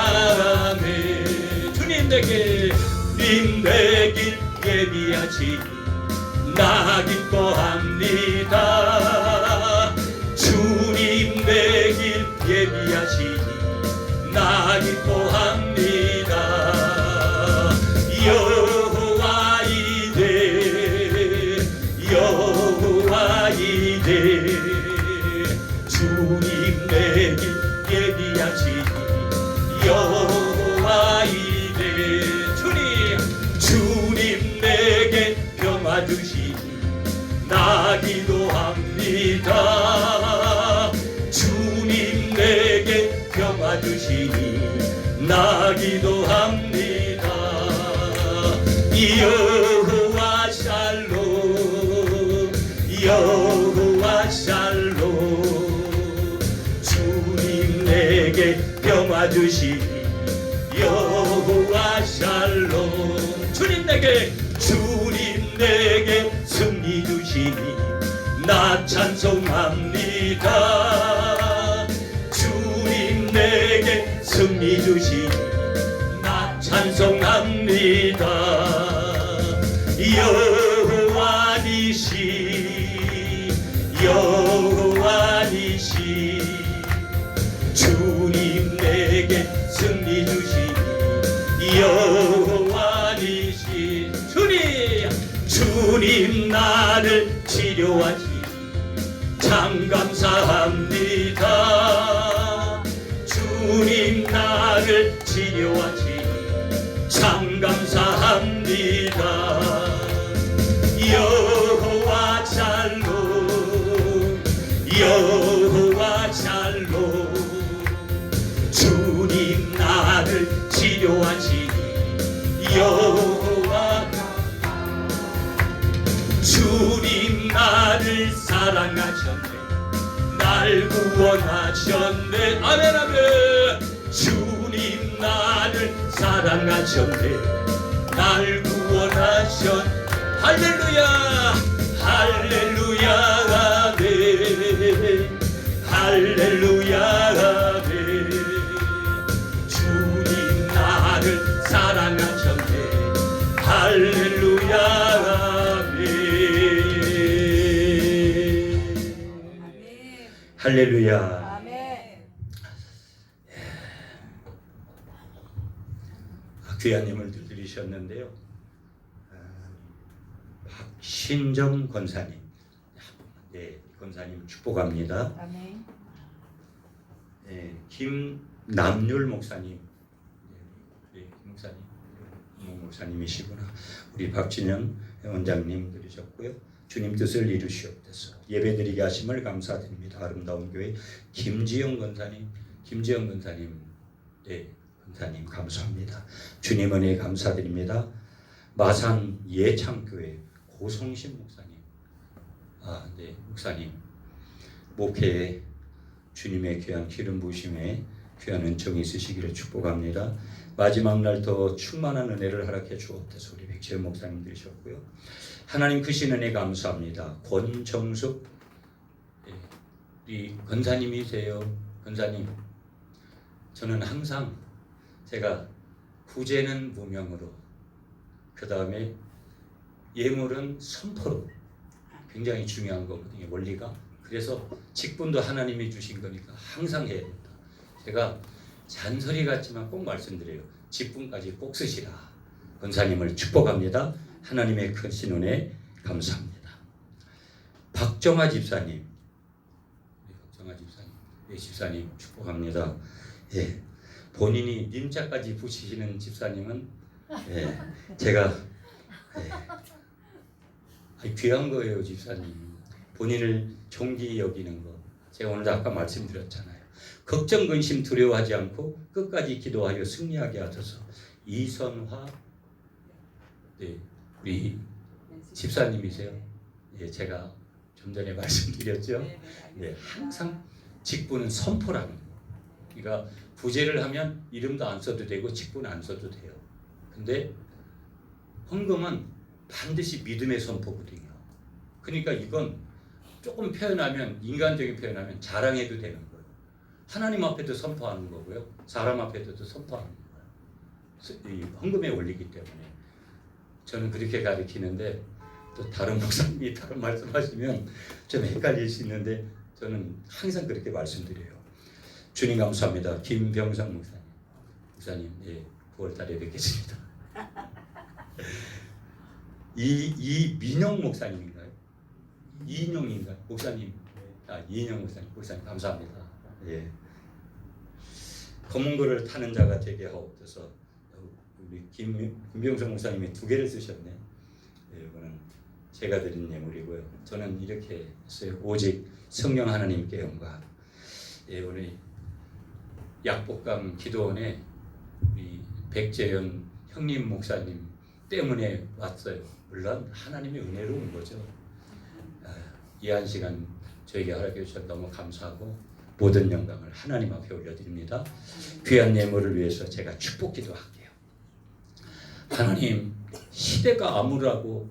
아멘. 주님 내게 길 예비하시니 나 기뻐합니다. 주님 내 길 예비하시니 나 기뻐합니다. 여호와 이레, 여호와 이레. 주님 내 길 예비하시니 여호와 이레. 주님 내게 평화 주시니 나 기도합니다. 주님 내게 평화 주시니 나 기도합니다. 여호와 샬롬, 여호와 샬롬. 주님 내게 평화 주시니 여호와 샬롬. 주님 내게 승리 주시니 나 찬송합니다. 주님 내게 승리 주시니 나 찬송합니다. 여호와 니시, 여호와 니시. 주님 내게 승리 주시니 여호와 니시. 주님 나를 치료하시니 참 감사합니다. 주님 나를 치료하시니 참 감사합니다. 여호와 샬롬, 여호와 샬롬. 주님 나를 치료하시니 여호와. 주님 나를 사랑하셨네, 날 구원하셨네. 아멘 아멘. 주님 나를 사랑하셨네, 날 구원하셨네. 할렐루야, 할렐루야 아멘, 할렐루야 아멘. 주님 나를 사랑하셨네, 할렐루야 아멘. 할렐루야. 아멘. 귀하님을 들으셨는데요. 박신정 권사님, 네, 권사님 축복합니다. 아멘. 네, 김남률 목사님, 네, 목사님, 목사님이시구나. 우리 박진영 원장님 들으셨고요. 주님 뜻을 이루시옵소서. 예배드리게 하심을 감사드립니다. 아름다운 교회 김지영 권사님, 김지영 권사님, 네, 권사님 감사합니다. 주님 은혜 감사드립니다. 마산 예창교회 고성신 목사님, 네, 목사님 목회에 주님의 귀한 기름 부으심에 귀한 은총이 있으시기를 축복합니다. 마지막 날 더 충만한 은혜를 허락해 주옵소서. 우리 백지현 목사님 들으셨고요. 하나님 크신 은혜 감사합니다. 권정숙, 우리 권사님이세요. 권사님, 저는 항상 제가 구제는 무명으로, 그 다음에 예물은 선포로, 굉장히 중요한 거거든요, 원리가. 그래서 직분도 하나님이 주신 거니까 항상 해야 된다. 제가 잔소리 같지만 꼭 말씀드려요. 직분까지 꼭 쓰시라. 권사님을 축복합니다. 하나님의 크신 은혜 감사합니다. 박정아 집사님, 박정아 집사님, 네, 집사님 축복합니다. 예, 본인이 님자까지 붙이시는 집사님은, 예, 제가, 예, 귀한 거예요. 집사님 본인을 존귀 여기는 거 제가 오늘도 아까 말씀드렸잖아요. 걱정, 근심, 두려워하지 않고 끝까지 기도하여 승리하게 하소서. 이선화 우리 집사님이세요. 제가 좀 전에 말씀드렸죠. 항상 직분은 선포라는 거. 그러니까 부제를 하면 이름도 안 써도 되고 직분은 안 써도 돼요. 근데 헌금은 반드시 믿음의 선포거든요. 그러니까 이건 조금 표현하면, 인간적인 표현하면 자랑해도 되는 거예요. 하나님 앞에도 선포하는 거고요, 사람 앞에도 선포하는 거예요. 이 헌금의 원리이기 때문에 저는 그렇게 가르치는데, 또 다른 목사님이 다른 말씀하시면 좀 헷갈릴 수 있는데 저는 항상 그렇게 말씀드려요. 주님 감사합니다. 김병상 목사님, 9월달에 뵙겠습니다. 이민영 목사님인가요? 이인영인가요? 목사님, 이인영 목사님 감사합니다. 검은 고를 타는 자가 되게 하옵소서. 우리 김병성 목사님이 2개를 쓰셨네. 이거는 제가 드린 예물이고요. 저는 이렇게 했어요. 오직 성령 하나님께 영광. 오늘 약복강 기도원에 우리 백재현 형님 목사님 때문에 왔어요. 물론 하나님의 은혜로 온 거죠. 이한 시간 저에게 허락해 주셔서 너무 감사하고 모든 영광을 하나님 앞에 올려드립니다. 귀한 예물을 위해서 제가 축복 기도할게요. 하나님, 시대가 암울하고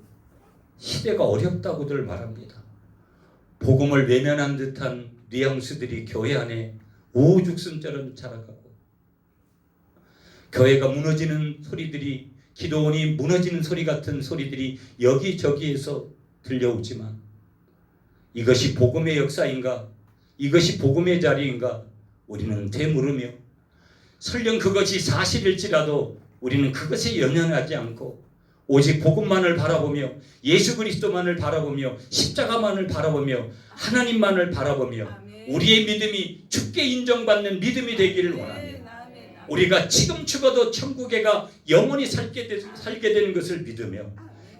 시대가 어렵다고들 말합니다. 복음을 외면한 듯한 뉘앙스들이 교회 안에 오죽순처럼 자라가고, 교회가 무너지는 소리들이, 기도원이 무너지는 소리 같은 소리들이 여기저기에서 들려오지만, 이것이 복음의 역사인가? 이것이 복음의 자리인가? 우리는 되물으며, 설령 그것이 사실일지라도 우리는 그것에 연연하지 않고 오직 복음만을 바라보며, 예수 그리스도만을 바라보며, 십자가만을 바라보며, 하나님만을 바라보며 우리의 믿음이 주께 인정받는 믿음이 되기를 원합니다. 우리가 지금 죽어도 천국에가 영원히 살게 되는 것을 믿으며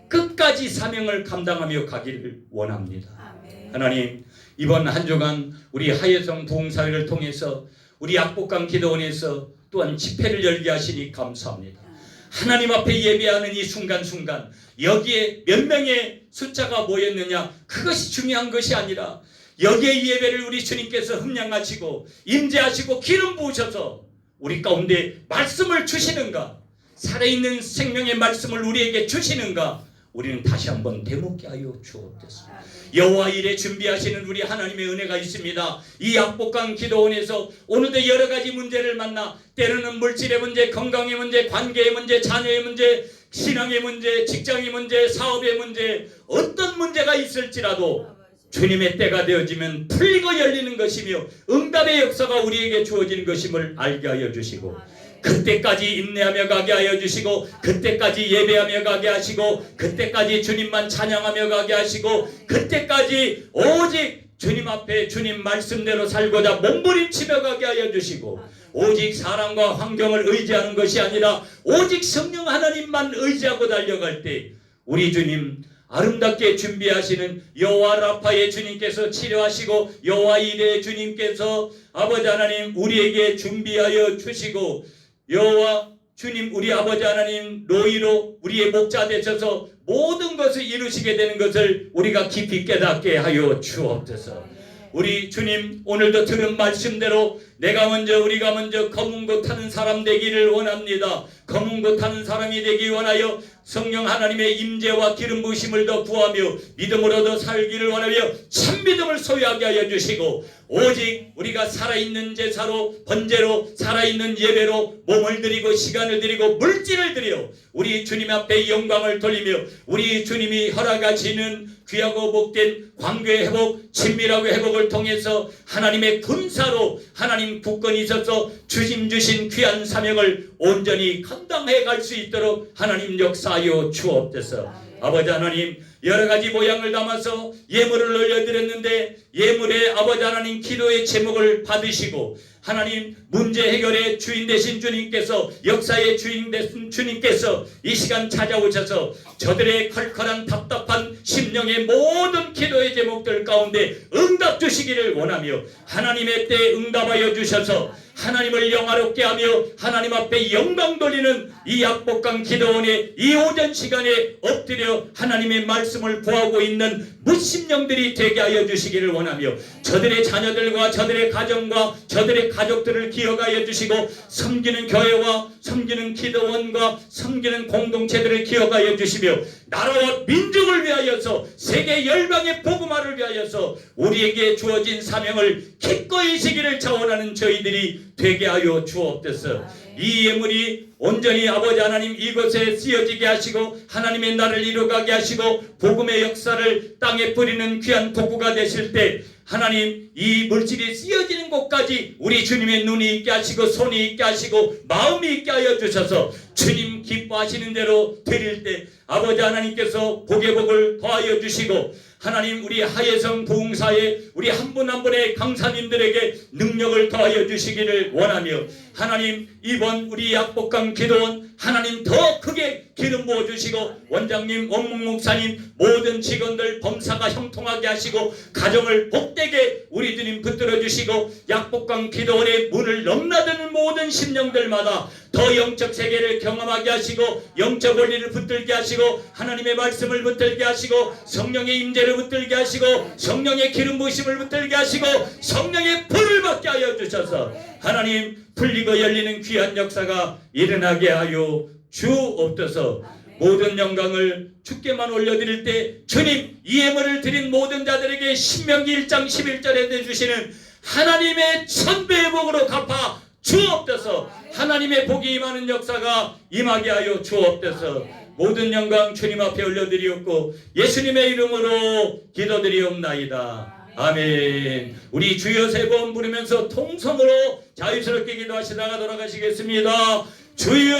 끝까지 사명을 감당하며 가기를 원합니다. 하나님, 이번 한 주간 우리 하예성 부흥사회를 통해서 우리 약복강 기도원에서 또한 집회를 열게 하시니 감사합니다. 하나님 앞에 예배하는 이 순간순간 여기에 몇 명의 숫자가 모였느냐, 그것이 중요한 것이 아니라 여기에 예배를 우리 주님께서 흠량하시고 임재하시고 기름 부으셔서 우리 가운데 말씀을 주시는가, 살아있는 생명의 말씀을 우리에게 주시는가, 우리는 다시 한번 되묻게 하여 주옵소서. 여호와 일에 준비하시는 우리 하나님의 은혜가 있습니다. 이 약복강 기도원에서 오늘도 여러 가지 문제를 만나, 때로는 물질의 문제, 건강의 문제, 관계의 문제, 자녀의 문제, 신앙의 문제, 직장의 문제, 사업의 문제, 어떤 문제가 있을지라도 주님의 때가 되어지면 풀리고 열리는 것이며 응답의 역사가 우리에게 주어지는 것임을 알게 하여 주시고, 그때까지 인내하며 가게 하여 주시고, 그때까지 예배하며 가게 하시고, 그때까지 주님만 찬양하며 가게 하시고, 그때까지 오직 주님 앞에 주님 말씀대로 살고자 몸부림치며 가게 하여 주시고, 오직 사람과 환경을 의지하는 것이 아니라 오직 성령 하나님만 의지하고 달려갈 때 우리 주님 아름답게 준비하시는 여호와 라파의 주님께서 치료하시고, 여호와 이레의 주님께서 아버지 하나님 우리에게 준비하여 주시고, 여호와 주님 우리 아버지 하나님 로이로 우리의 목자 되셔서 모든 것을 이루시게 되는 것을 우리가 깊이 깨닫게 하여 주옵소서. 우리 주님, 오늘도 들은 말씀대로 내가 먼저, 우리가 먼저 검은 것 타는 사람 되기를 원합니다. 검은 것 타는 사람이 되기 원하여 성령 하나님의 임재와 기름 부으심을 더 구하며 믿음으로 더 살기를 원하며 참 믿음을 소유하게 하여 주시고, 오직 우리가 살아있는 제사로, 번제로, 살아있는 예배로 몸을 드리고 시간을 드리고 물질을 드려 우리 주님 앞에 영광을 돌리며 우리 주님이 허락하시는 귀하고 복된 관계의 회복, 친밀하고 회복을 통해서 하나님의 군사로 하나님 국권이 있어서 주신 귀한 사명을 온전히 감당해 갈 수 있도록 하나님 역사하여 주옵소서. 아버지 하나님, 여러 가지 모양을 담아서 예물을 올려드렸는데 예물의 아버지 하나님 기도의 제목을 받으시고 하나님 문제 해결의 주인 되신 주님께서 역사의 주인 되신 주님께서 이 시간 찾아오셔서 저들의 컬컬한 답답한 심령의 모든 기도의 제목들 가운데 응답 주시기를 원하며 하나님의 때에 응답하여 주셔서 하나님을 영화롭게 하며 하나님 앞에 영광 돌리는 이 약복강 기도원의 이 오전 시간에 엎드려 하나님의 말씀을 구하고 있는 무심령들이 되게 하여 주시기를 원하며 저들의 자녀들과 저들의 가정과 저들의 가족들을 기억하여 주시고 섬기는 교회와 섬기는 기도원과 섬기는 공동체들을 기억하여 주시며 나라와 민족을 위하여서 세계 열방의 복음화를 위하여서 우리에게 주어진 사명을 기꺼이 지기를 자원하는 저희들이 되게 하여 주옵소서. 이 예물이 온전히 아버지 하나님 이것에 쓰여지게 하시고 하나님의 나라를 이루어가게 하시고 복음의 역사를 땅에 뿌리는 귀한 도구가 되실 때 하나님 이 물질이 쓰여지는 곳까지 우리 주님의 눈이 있게 하시고 손이 있게 하시고 마음이 있게 하여 주셔서 주님 기뻐하시는 대로 드릴 때 아버지 하나님께서 복의 복을 더하여 주시고 하나님 우리 하예성 부흥사에 우리 한 분 한 분의 강사님들에게 능력을 더하여 주시기를 원하며 하나님 이번 우리 약복강 기도원 하나님 더 크게 기름 부어 주시고 원장님 원목 목사님 모든 직원들 범사가 형통하게 하시고 가정을 복되게 우리 주님 붙들어 주시고 약복강 기도원의 문을 넘나드는 모든 심령들마다 더 영적 세계를 경험하게 하시고 영적 원리를 붙들게 하시고 하나님의 말씀을 붙들게 하시고 성령의 임재를 붙들게 하시고 성령의 기름 부으심을 붙들게 하시고 성령의 불을 받게 하여 주셔서 하나님 풀리고 열리는 귀한 역사가 일어나게 하여 주옵소서. 모든 영광을 주께만 올려드릴 때 주님 이 예물을 드린 모든 자들에게 신명기 1장 11절에 내주시는 하나님의 천배의 복으로 갚아 주옵소서. 하나님의 복이 임하는 역사가 임하게 하여 주옵소서. 모든 영광 주님 앞에 올려드리옵고 예수님의 이름으로 기도드리옵나이다. 아멘. 우리 주여 세 번 부르면서 통성으로 자유스럽게 기도하시다가 돌아가시겠습니다. 주여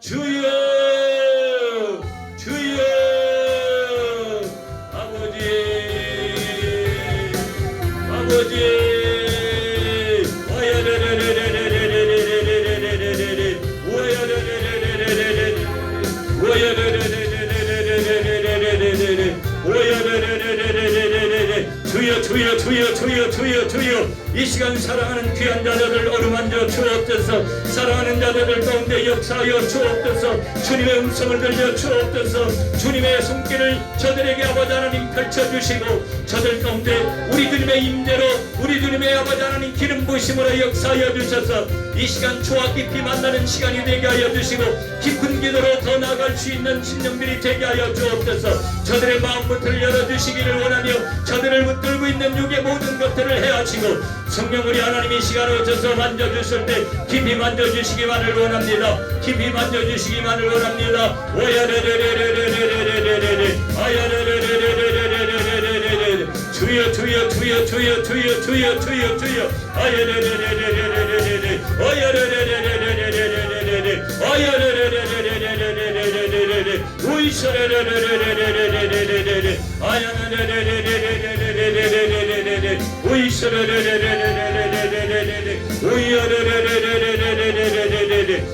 주여 주여 아버지 아버지 주여 주여 주여 주여 주여 이 시간 사랑하는 귀한 자들을 어루만져 주옵소서. 사랑하는 자들 가운데 역사하여 주옵소서. 주님의 음성을 들려 주옵소서. 주님의 손길을 저들에게 아버지 하나님 펼쳐주시고 저들 가운데 우리 주님의 임재로 우리 주님의 아버지 하나님 기름 부으심으로 역사하여 주셔서 이 시간 주와 깊이 만나는 시간이 되게 하여 주시고 깊은 기도로 더 나아갈 수 있는 심령들이 되게 하여 주옵소서. 저들의 마음부터 열어주시기를 원하며 저들을 붙들고 있는 육의 모든 것들을 헤아치고 성령 우리 하나님 이 시간에 오셔서 만져주실 때 깊이 만져주시기만을 원합니다. 깊이 만져주시기만을 원합니다. 오야레레레레레레레레레레레 아야레레레레레레레레레레 주여 주여 주여 주여 주여 주여 주여 주여 아야레레레레레레레레 아야레레레레레레레레레 아야레레레레레레레레레레 우이셔레레레레레레레레레레 아야레레레레레레레레레레레 우이셔레레레레레레레레레레 우이여레레레레레레레레레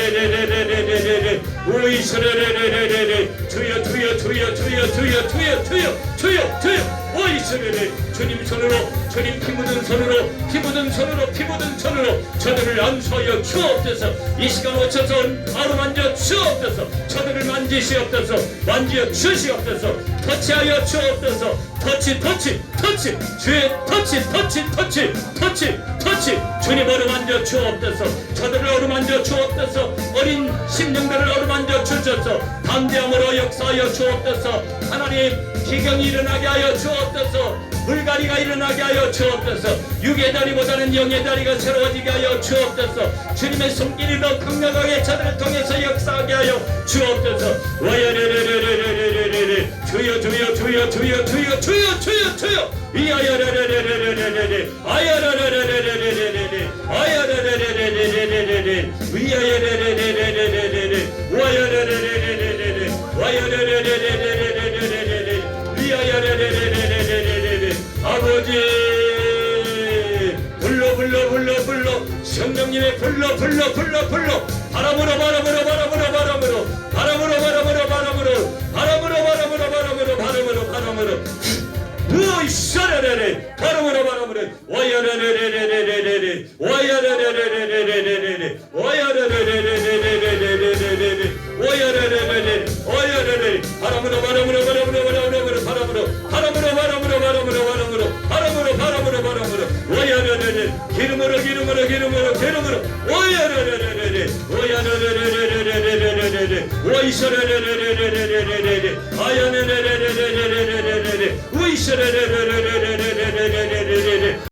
아야레레레레레레레레레 우이셔레레레레레레 주여 주여 주여 주여 주여 주여 주여 주여 주여 오이셔레레 주님 손으로 주님 피 묻은 손으로 피 묻은 손으로 피 묻은 손으로 저들을 안수하여 주옵소서. 이 시간 오셔서 어루만져 주옵소서. 저들을 만지시옵소서. 만지어 주시옵소서. 터치하여 주옵소서. 터치 터치 터치 주의 터치 터치 터치 터치 터치 주님 어루만져 주옵소서. 저들을 어루만져 주옵소서. 어린 심령들을 어루만져 주셔서 담대함으로 역사하여 주옵소서. 하나님 기경이 일어나게 하여 주옵소서. 불가리가 일어나게 하여 주옵소서. 육의 다리보다는 영의 다리가 새로워지게 하여 주옵소서. 주님의 손길이 더 강력하게 저들을 통해서 역사하게 하여 주옵소서. 와야레레레레레레레레 주여 주여 주여 주여 주여 주여 주여 주여 이야야레레레레레레레 아야레레레레레레레레 아야레레레레레레레레 위야야레레레레레레레 와야레레레레레레레 와야레레레레레레레 성령님의 불러 불러 불러 불러 바람으로 바람으로 바람으로 바람으로 바람으로 바람으로 바람으로 바람으로 바람으로 바람으로 바람으로 바람으로 으이샤라레레 바람으로 바람으로 와야라레레레레레레 와야라레레레레레레 와야라레레레레레레레레 와야라레레레 와야라레 바람으로 바람으로 바람으로 바람으로 바람으로 바람으로 바람으로 바람으로 바람으로 바람으로 바람으로 바람으로 와야라레레 기름으로 기름으로 기름으로 기름으로 와야라레레레레 와야라레레레레레레레 와이샤라레레레레레레레 아야레레레레레레레레 위샤라레레레레레